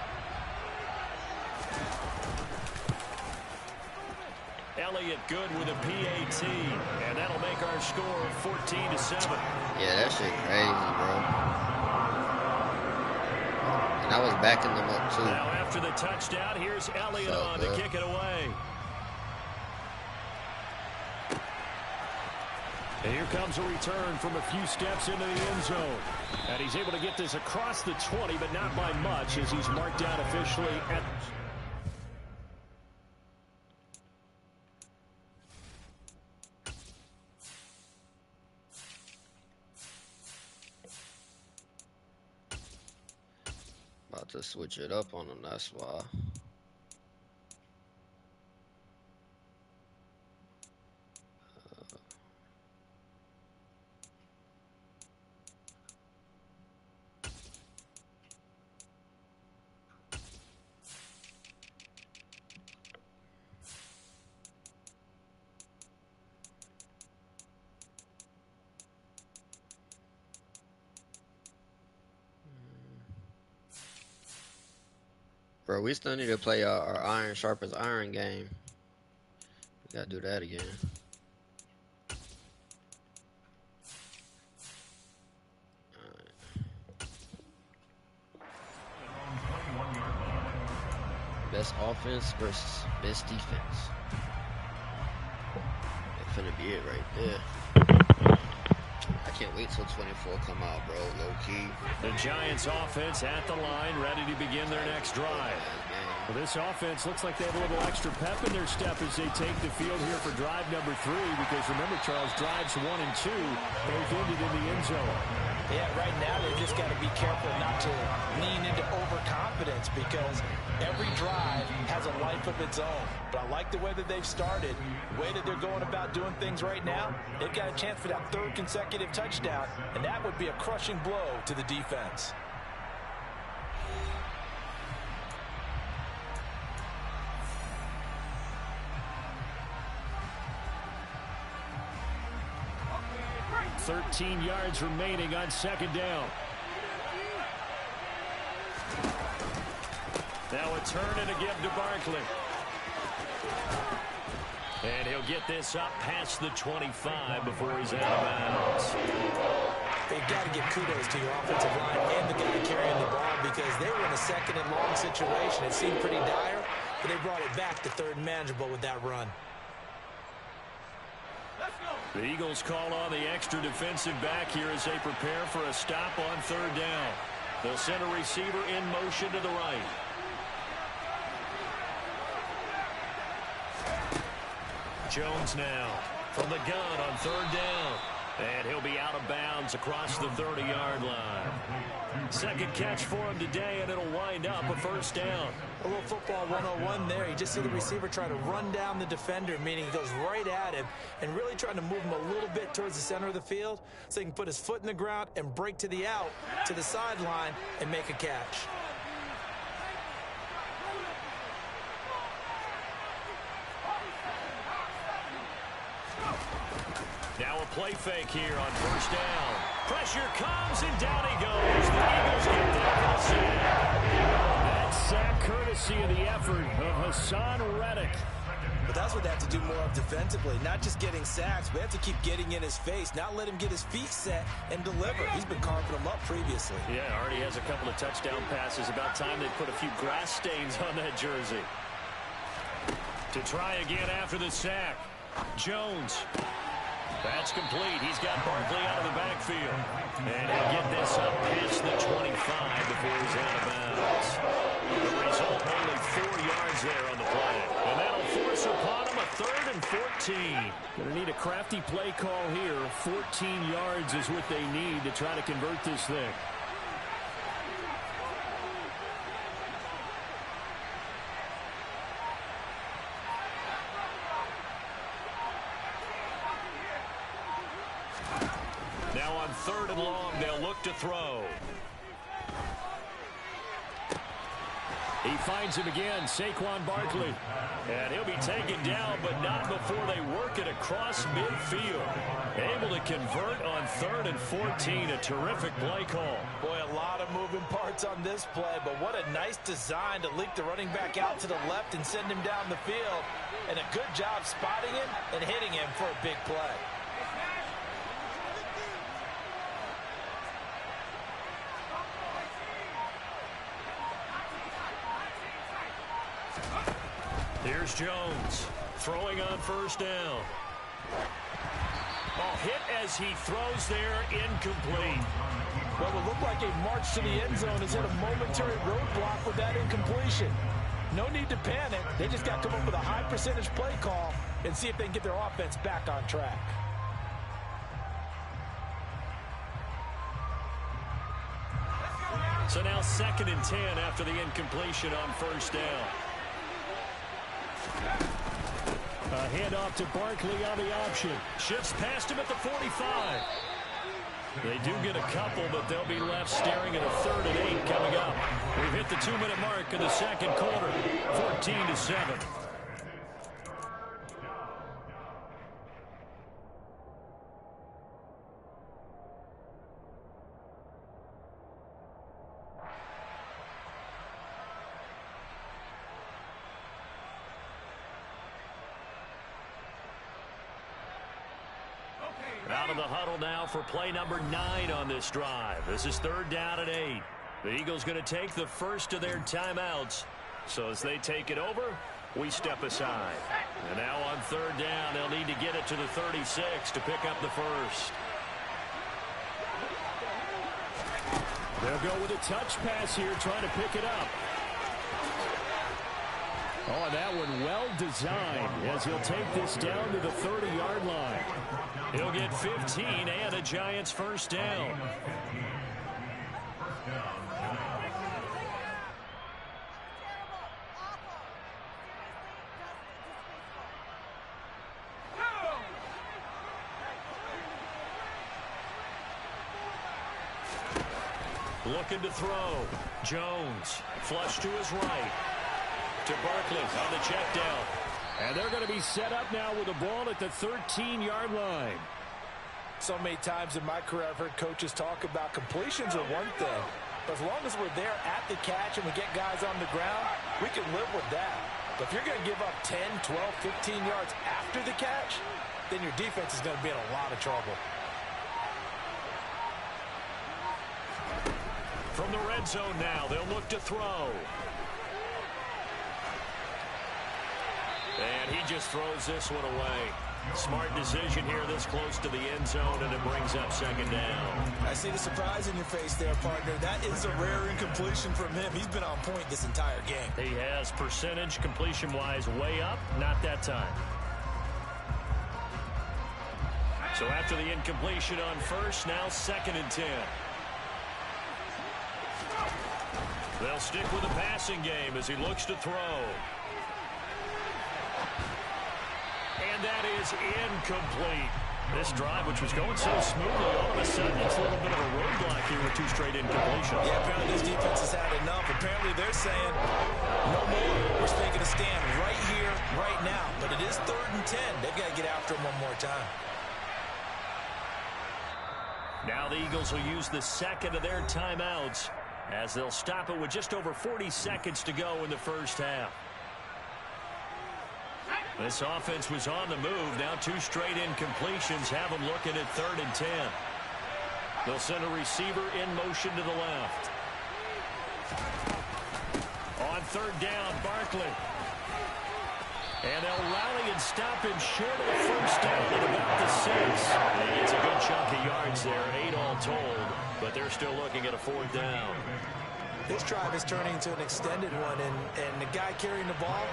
Elliott good with a PAT, and that'll make our score 14-7. Yeah, that shit crazy, bro. And I was backing them up, too. Now, after the touchdown, here's Elliott on to kick it away. And here comes a return from a few steps into the end zone. And he's able to get this across the 20, but not by much, as he's marked down officially at... About to switch it up on them, that's why. Bro, we still need to play our iron sharpens iron game. We gotta do that again. Best offense versus best defense. That's finna be it right there. I can't wait till 24 come out, bro. Low key. The Giants offense at the line, ready to begin their next drive. Well, this offense looks like they have a little extra pep in their step as they take the field here for drive number 3, because remember, Charles, drives 1 and 2 both ended in the end zone. Yeah, right now they just got to be careful not to lean into overconfidence, because every drive has a life of its own. But I like the way that they've started, the way that they're going about doing things right now. They've got a chance for that 3rd consecutive touchdown, and that would be a crushing blow to the defense. $13 yards remaining on 2nd down. Now a turn and a give to Barkley. And he'll get this up past the 25 before he's out of bounds. They've got to give kudos to your offensive line and the guy carrying the ball, because they were in a 2nd and long situation. It seemed pretty dire, but they brought it back to 3rd and manageable with that run. The Eagles call on the extra defensive back here as they prepare for a stop on 3rd down. They'll send a receiver in motion to the right. Jones now from the gun on 3rd down. And he'll be out of bounds across the 30-yard line. 2nd catch for him today, and it'll wind up a 1st down. A little football 101 there. You just see the receiver try to run down the defender, meaning he goes right at him, and really trying to move him a little bit towards the center of the field so he can put his foot in the ground and break to the out, to the sideline, and make a catch. Now a play fake here on 1st down. Pressure comes, and down he goes. The Eagles get there for the sack. That sack courtesy of the effort of Hassan Reddick. But that's what they have to do more of defensively, not just getting sacks, but they have to keep getting in his face, not let him get his feet set and deliver. He's been carving them up previously. Yeah, already has a couple of touchdown passes. About time they put a few grass stains on that jersey. To try again after the sack. Jones. That's complete. He's got Barkley out of the backfield. And he'll get this up past the 25 before he's out of bounds. The result, only 4 yards there on the play. And that'll force upon him a 3rd and 14. Going to need a crafty play call here. 14 yards is what they need to try to convert this thing. Now on 3rd and long, they'll look to throw. He finds him again, Saquon Barkley. And he'll be taken down, but not before they work it across midfield. Able to convert on 3rd and 14. A terrific play call. Boy, a lot of moving parts on this play, but what a nice design to leak the running back out to the left and send him down the field. And a good job spotting him and hitting him for a big play. Here's Jones throwing on 1st down. Ball hit as he throws there, incomplete. What would look like a march to the end zone is hit a momentary roadblock with that incompletion. No need to panic. They just got to come up with a high percentage play call and see if they can get their offense back on track. So now 2nd and 10 after the incompletion on 1st down. A handoff to Barkley on the option. Shifts past him at the 45. They do get a couple, but they'll be left staring at a 3rd and 8 coming up. We've hit the 2-minute mark of the 2nd quarter, 14-7. Out of the huddle now for play number 9 on this drive. This is 3rd down and 8. The Eagles going to take the first of their timeouts. So as they take it over, we step aside. And now on 3rd down, they'll need to get it to the 36 to pick up the first. They'll go with a touch pass here, trying to pick it up. Oh, that one well designed as he'll take this down to the 30-yard line. He'll get 15 and a Giants first down. Looking to throw. Jones, flush to his right. To Barkley on the check down. And they're going to be set up now with the ball at the 13-yard line. So many times in my career I've heard coaches talk about completions are one thing. But as long as we're there at the catch and we get guys on the ground, we can live with that. But if you're going to give up 10, 12, 15 yards after the catch, then your defense is going to be in a lot of trouble. From the red zone now, they'll look to throw. And he just throws this one away. Smart decision here this close to the end zone, and it brings up 2nd down. I see the surprise in your face there, partner. That is a rare incompletion from him. He's been on point this entire game. He has percentage completion-wise way up, not that time. So after the incompletion on 1st, now 2nd and 10. They'll stick with the passing game as he looks to throw. And that is incomplete. This drive, which was going so smoothly, all of a sudden it's a little bit of a roadblock here with 2 straight incompletions. Yeah, apparently this defense has had enough. Apparently they're saying, no more. We're making a stand right here, right now. But it is 3rd and 10. They've got to get after him one more time. Now the Eagles will use the 2nd of their timeouts as they'll stop it with just over 40 seconds to go in the first half. This offense was on the move. Now 2 straight incompletions have them looking at 3rd and 10. They'll send a receiver in motion to the left. On 3rd down, Barkley. And they'll rally and stop him short of the first down at about the 6. And it's a good chunk of yards there, 8 all told. But they're still looking at a 4th down. This drive is turning into an extended one, and the guy carrying the ball,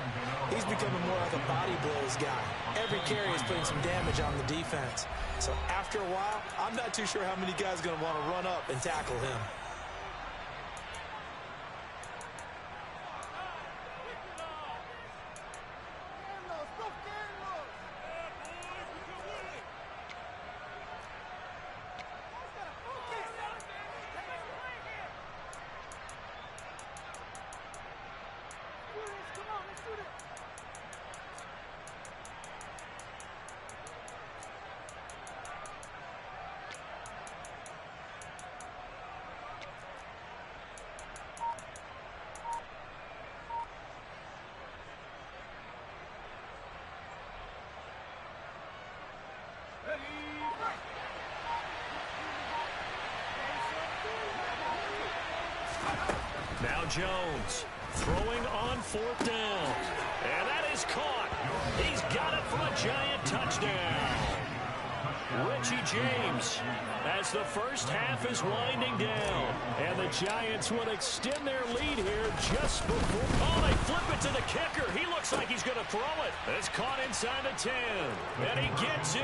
he's becoming more like a body blows guy. Every carry is putting some damage on the defense. So after a while, I'm not too sure how many guys are going to want to run up and tackle him. Now Jones throwing on 4th down. And that is caught. He's got it for a giant touchdown. Richie James, as the first half is winding down. And the Giants will extend their lead here just before. Oh, they flip it to the kicker. He looks like he's going to throw it. It's caught inside the 10. And he gets in.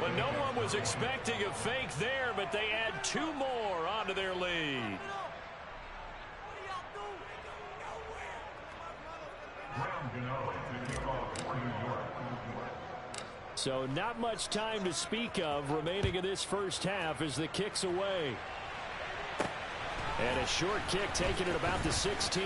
Well, no one was expecting a fake there, but they add 2 more onto their lead. So not much time to speak of remaining in this first half as the kick's away. And a short kick taken at about the 16.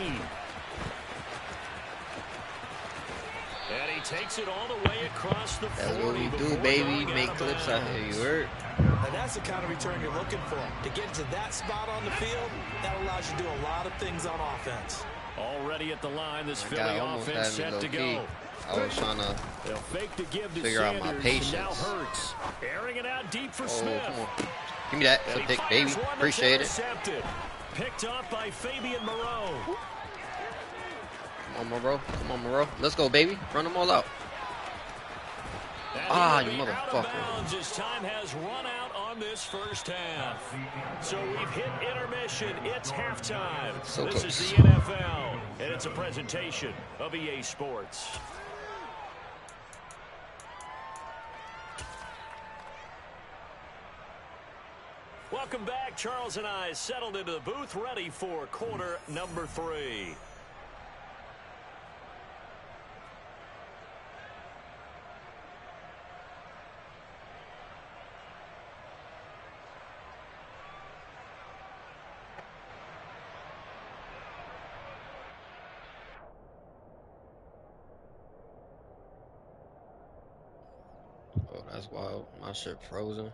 And he takes it all the way across the 40. That's what we do, baby. Make clips out here. You heard? And that's the kind of return you're looking for. To get to that spot on the field, that allows you to do a lot of things on offense. Already at the line, this Philly offense set to go. I was trying to figure out my patience. Now Hurts, airing it out deep for Smith. Come on. Give me that. So thick, baby. Appreciate it. Picked off by Fabian Moreau. Come on, Moreau. Come on, Moreau. Let's go, baby. Run them all out. Ah, you motherfucker. His time has run out on this first half. So we've hit intermission. It's halftime. This is the NFL, and it's a presentation of EA Sports. Welcome back. Charles and I settled into the booth, ready for quarter number 3. Oh, that's wild. My shit frozen.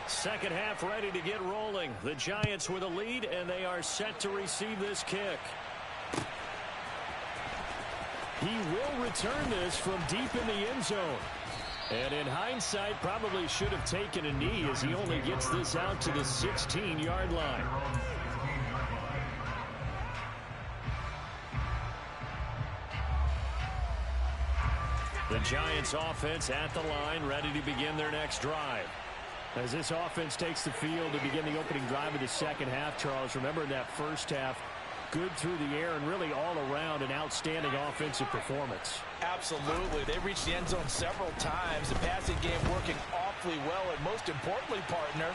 Second half ready to get rolling. The Giants with a lead, and they are set to receive this kick. He will return this from deep in the end zone. And in hindsight, probably should have taken a knee as he only gets this out to the 16-yard line. The Giants offense at the line, ready to begin their next drive. As this offense takes the field to begin the opening drive of the second half, Charles, remember in that first half, good through the air and really all around an outstanding offensive performance. Absolutely. They reached the end zone several times. The passing game working awfully well, and most importantly, partner,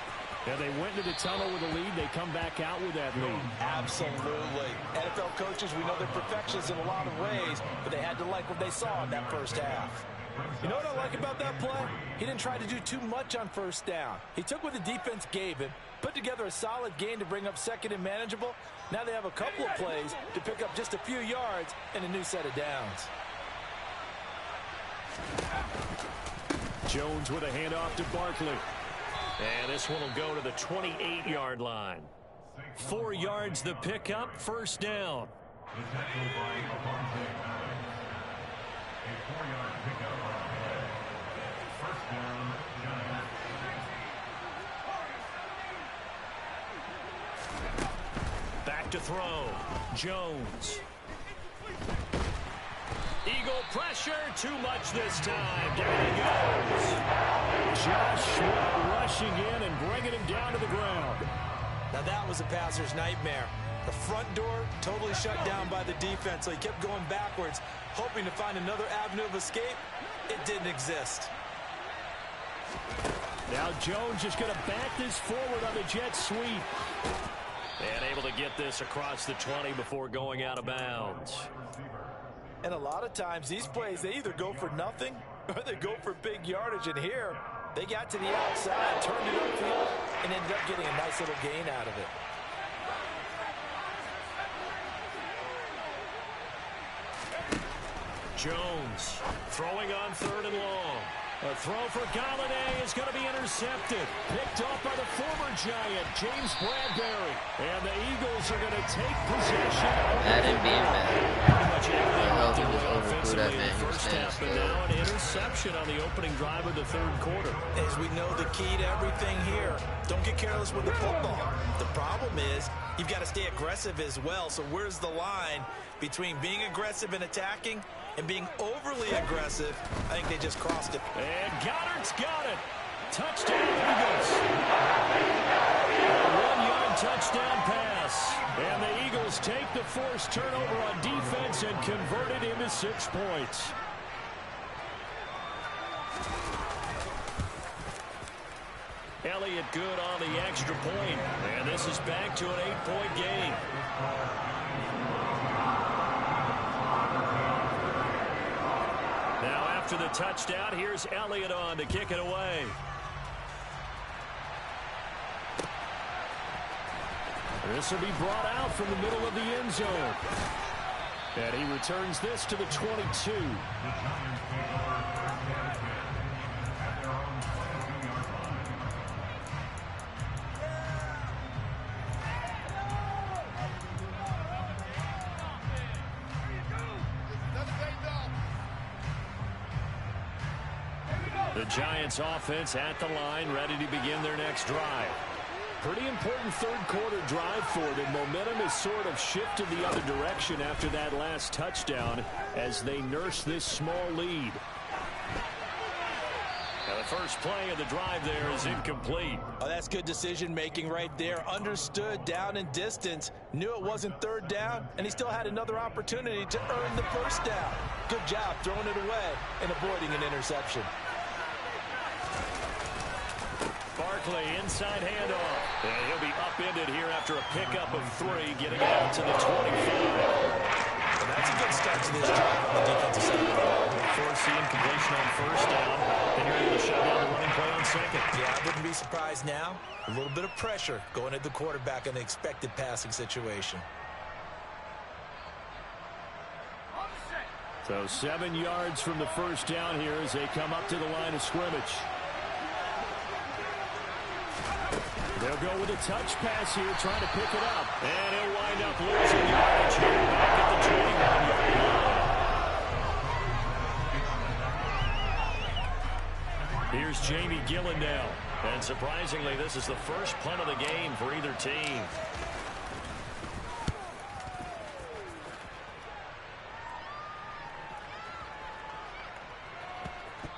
yeah, they went into the tunnel with a lead. They come back out with that lead. Absolutely. NFL coaches, we know they're perfectionists in a lot of ways, but they had to like what they saw in that first half. You know what I like about that play? He didn't try to do too much on first down. He took what the defense gave him, put together a solid gain to bring up second and manageable. Now they have a couple of plays to pick up just a few yards and a new set of downs. Jones with a handoff to Barkley. And this one will go to the 28-yard line. 4 yards the pickup, first down. Back to throw. Jones. Eagle pressure, too much this time. Down he goes. Josh Sweat rushing in and bringing him down to the ground. Now that was a passer's nightmare. The front door totally shut down by the defense, so he kept going backwards, hoping to find another avenue of escape. It didn't exist. Now Jones is going to back this forward on the jet sweep. And able to get this across the 20 before going out of bounds. And a lot of times these plays, they either go for nothing or they go for big yardage. And here, they got to the outside, turned it upfield, and ended up getting a nice little gain out of it. Jones throwing on 3rd and long. A throw for Galladay is going to be intercepted. Picked off by the former Giant, James Bradbury. And the Eagles are going to take possession. Madden being mad. Pretty much everything I hope he their just way overthrew that offensively in man. the He was first standing half, but still. now an interception on the opening drive of the third quarter. As we know, the key to everything here, don't get careless with the football. The problem is you've got to stay aggressive as well. So where's the line between being aggressive and attacking and being overly aggressive? I think they just crossed it. And Goddard's got it. Touchdown, Eagles. A 1-yard touchdown pass. And the Eagles take the forced turnover on defense and convert it into 6 points. Elliott good on the extra point. And this is back to an 8-point game. Now after the touchdown, here's Elliott on to kick it away. This will be brought out from the middle of the end zone. And he returns this to the 22. The Giants offense at the line, ready to begin their next drive. Pretty important third quarter drive for them. Momentum has sort of shifted the other direction after that last touchdown as they nurse this small lead. Now the first play of the drive there is incomplete. Oh, that's good decision making right there. Understood down and distance, knew it wasn't third down, and he still had another opportunity to earn the first down. Good job throwing it away and avoiding an interception. Barkley inside handoff. And he'll be upended here after a pickup of 3, getting it out to the 25. Well, that's a good start to this drive on the defensive side of the ball. Forcing completion on first down. Then you're able to shut down the running play on second. Yeah, I wouldn't be surprised now. A little bit of pressure going at the quarterback in an expected passing situation. So 7 yards from the first down here as they come up to the line of scrimmage. They'll go with a touch pass here, trying to pick it up. And he'll wind up losing yardage here back at the 21-yard line. Here's Jamie Gillen now. And surprisingly, this is the first punt of the game for either team.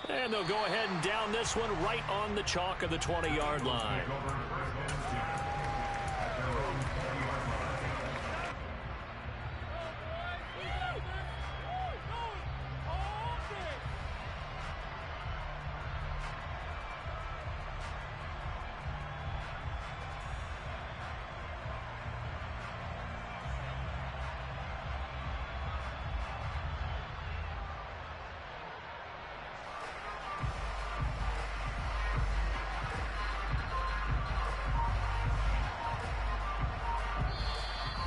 And they'll go ahead and down this one right on the chalk of the 20-yard line.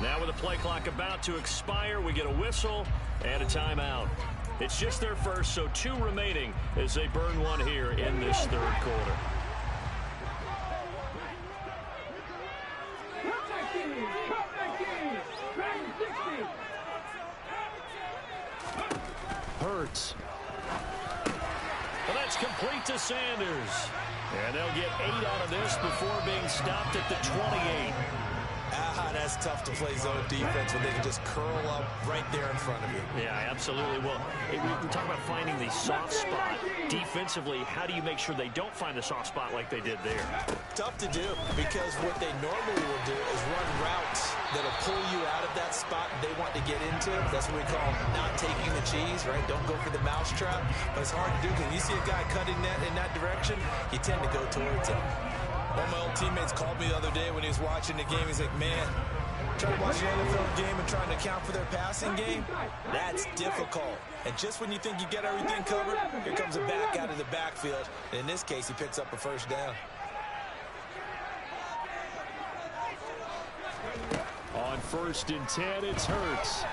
Now with the play clock about to expire, we get a whistle and a timeout. It's just their first, so 2 remaining as they burn one here in this third quarter. Hurts. Well, that's complete to Sanders. And they'll get 8 out of this before being stopped at the 28. That's tough to play zone defense when they can just curl up right there in front of you. Yeah, absolutely. Well, we talk about finding the soft spot. Defensively, how do you make sure they don't find the soft spot like they did there? Tough to do, because what they normally will do is run routes that'll pull you out of that spot they want to get into. That's what we call not taking the cheese, right? Don't go for the mousetrap. But it's hard to do because you see a guy cutting that in that direction, you tend to go towards him. One of my old teammates called me the other day when he was watching the game. He's like, man, trying to watch an NFL game and trying to account for their passing game, that's difficult. And just when you think you get everything covered, here comes a back out of the backfield. And in this case, he picks up a first down. On 1st and 10, it's Hurts.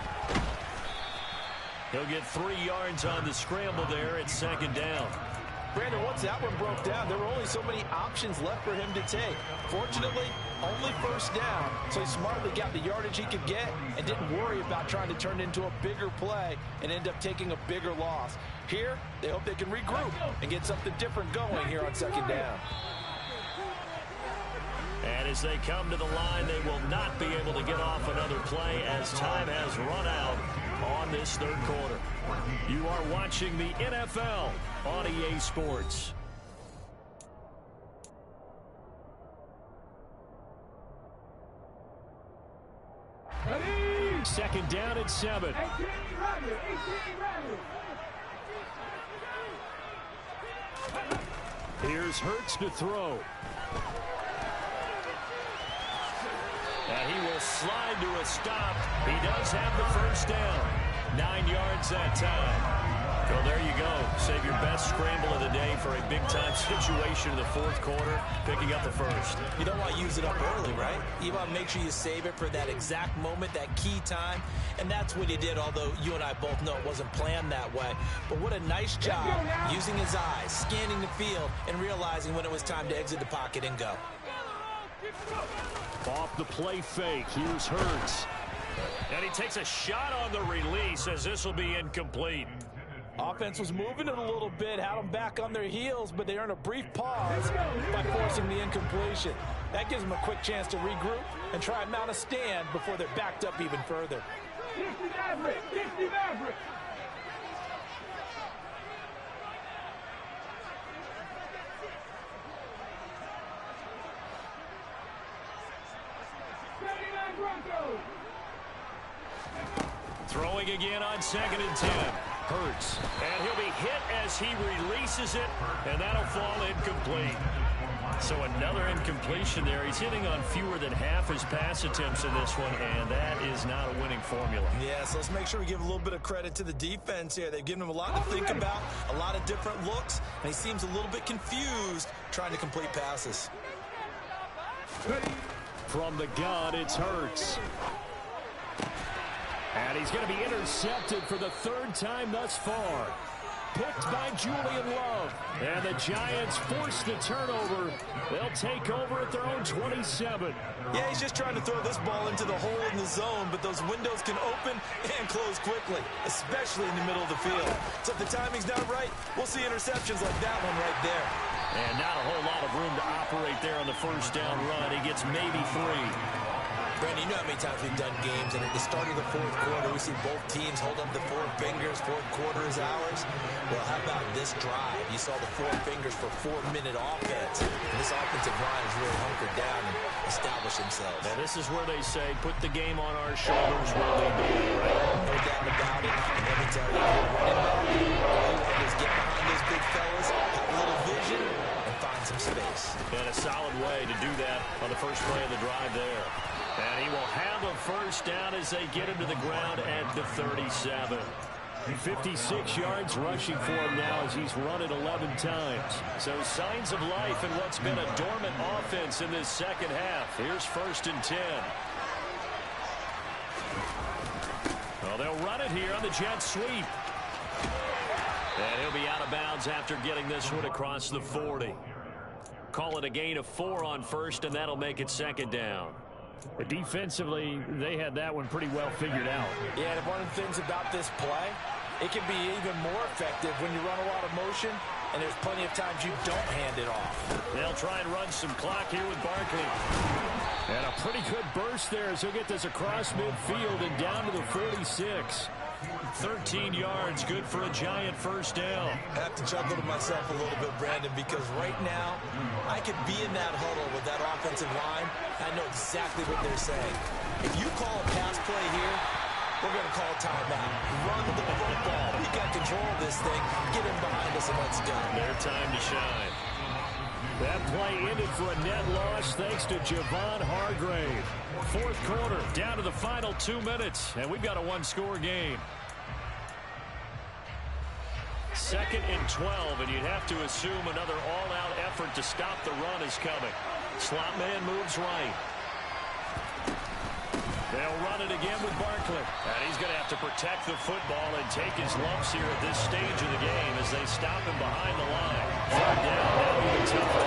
He'll get 3 yards on the scramble there at 2nd down. Brandon, once that one broke down, there were only so many options left for him to take. Fortunately, only first down, so he smartly got the yardage he could get and didn't worry about trying to turn it into a bigger play and end up taking a bigger loss. Here, they hope they can regroup and get something different going here on second down. And as they come to the line, they will not be able to get off another play as time has run out on this third quarter. You are watching the NFL on EA Sports. Ready? Second down at 7. 18 ready. 18 ready. Here's Hurts to throw. And he will slide to a stop. He does have the first down. 9 yards that time. Well, there you go. Save your best scramble of the day for a big-time situation in the fourth quarter, picking up the first. You don't want to use it up early, right? You want to make sure you save it for that exact moment, that key time. And that's what he did, although you and I both know it wasn't planned that way. But what a nice job using his eyes, scanning the field, and realizing when it was time to exit the pocket and go. Off the play fake, here's Hurts. And he takes a shot on the release as this will be incomplete. Offense was moving it a little bit, had them back on their heels, but they earned a brief pause by forcing the incompletion. That gives them a quick chance to regroup and try and mount a stand before they're backed up even further. 60 average. 60 average. Throwing again on 2nd and 10. Hurts. And he'll be hit as he releases it, and that'll fall incomplete. So another incompletion there. He's hitting on fewer than half his pass attempts in this one, and that is not a winning formula. Yeah, so let's make sure we give a little bit of credit to the defense here. They've given him a lot to think about, a lot of different looks, and he seems a little bit confused trying to complete passes. From the gun, it's Hurts. And he's going to be intercepted for the 3rd time thus far. Picked by Julian Love. And the Giants force the turnover. They'll take over at their own 27. Yeah, he's just trying to throw this ball into the hole in the zone, but those windows can open and close quickly, especially in the middle of the field. So if the timing's not right, we'll see interceptions like that one right there. And not a whole lot of room to operate there on the first down run. He gets maybe 3. Brandon, you know how many times we've done games, and at the start of the fourth quarter, we see both teams hold up the 4 fingers, fourth quarter is ours. Well, how about this drive? You saw the 4 fingers for 4-minute offense, and this offensive line has really hunkered down and established themselves. Now, this is where they say, put the game on our shoulders, we'll lead the way, right? No doubt about it, and let me tell you, if you're running back, all you want to do is get behind those big fellas, have a little vision, and find some space. And a solid way to do that on the first play of the drive there. And he will have a first down as they get him to the ground at the 37. 56 yards rushing for him now as he's run it 11 times. So signs of life in what's been a dormant offense in this second half. Here's 1st and 10. Well, they'll run it here on the jet sweep. And he'll be out of bounds after getting this one across the 40. Call it a gain of 4 on 1st, and that'll make it 2nd down. Defensively, they had that one pretty well figured out. Yeah, and one of the things about this play, it can be even more effective when you run a lot of motion, and there's plenty of times you don't hand it off. They'll try and run some clock here with Barkley. And a pretty good burst there as he'll get this across midfield and down to the 46. 13 yards, good for a Giant first down. I have to chuckle to myself a little bit, Brandon, because right now I could be in that huddle with that offensive line. I know exactly what they're saying. If you call a pass play here, we're going to call a timeout. Run the football. We got control of this thing. Get him behind us and let's go. Their time to shine. That play ended for a net loss thanks to Javon Hargrave. Fourth quarter, down to the final 2 minutes, and we've got a 1-score game. 2nd and 12, and you'd have to assume another all-out effort to stop the run is coming. Slot man moves right. They'll run it again with Barkley. And he's going to have to protect the football and take his lumps here at this stage of the game as they stop him behind the line. Third down, now even tougher.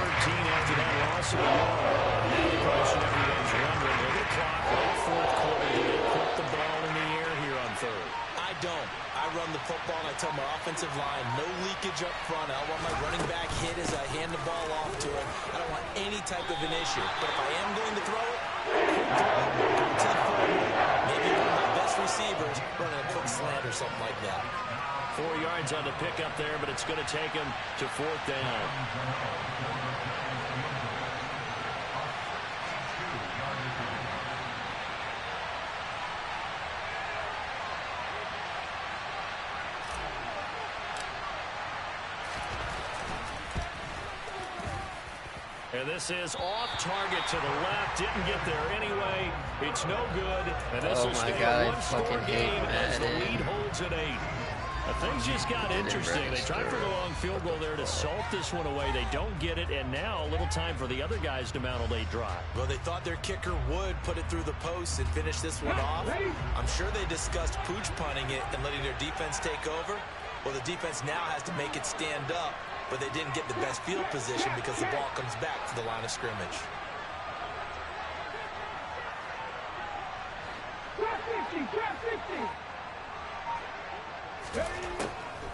30-13 after that loss of a yard. Now the question everyone's wondering, look at the clock, late fourth quarter, do they put the ball in the air here on third? I don't. I run the football and I tell my offensive line, no leakage up front. I don't want my running back hit as I hand the ball off to him. I don't want any type of an issue. But if I am going to throw it, to the forward, maybe one of my best receivers running a quick slant or something like that. 4 yards on the pickup there, but it's going to take him to fourth down. And this is off target to the left. Didn't get there anyway. It's no good. And this will stay a one-score game as the lead holds at 8. Things just got interesting. They tried for the long field goal there to salt this one away. They don't get it, and now a little time for the other guys to mount a late drive. Well, they thought their kicker would put it through the post and finish this one off. I'm sure they discussed pooch punting it and letting their defense take over. Well, the defense now has to make it stand up, but they didn't get the best field position because the ball comes back to the line of scrimmage.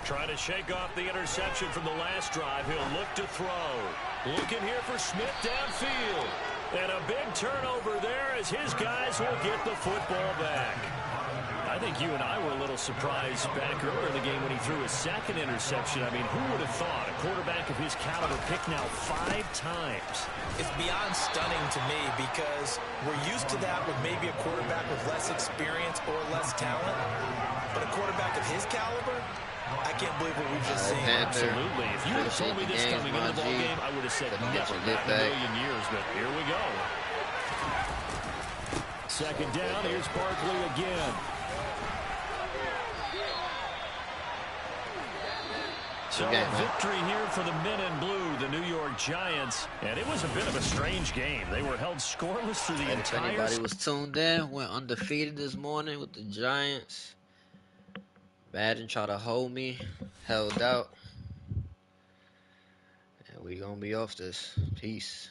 Trying to shake off the interception from the last drive. He'll look to throw. Looking here for Smith downfield. And a big turnover there as his guys will get the football back. I think you and I were a little surprised back earlier in the game when he threw his second interception. I mean, who would have thought a quarterback of his caliber picked now 5 times? It's beyond stunning to me because we're used to that with maybe a quarterback with less experience or less talent. But a quarterback of his caliber, I can't believe what we've just seen. Absolutely. If you would have told me this coming into the ball game, I would have said never in a million years. But here we go. Second down. Here's Barkley again. So a victory here for the men in blue, the New York Giants. And it was a bit of a strange game. They were held scoreless through the entire... If anybody was tuned in, went undefeated this morning with the Giants. Madden tried to hold me, held out. And we gonna be off this. Peace.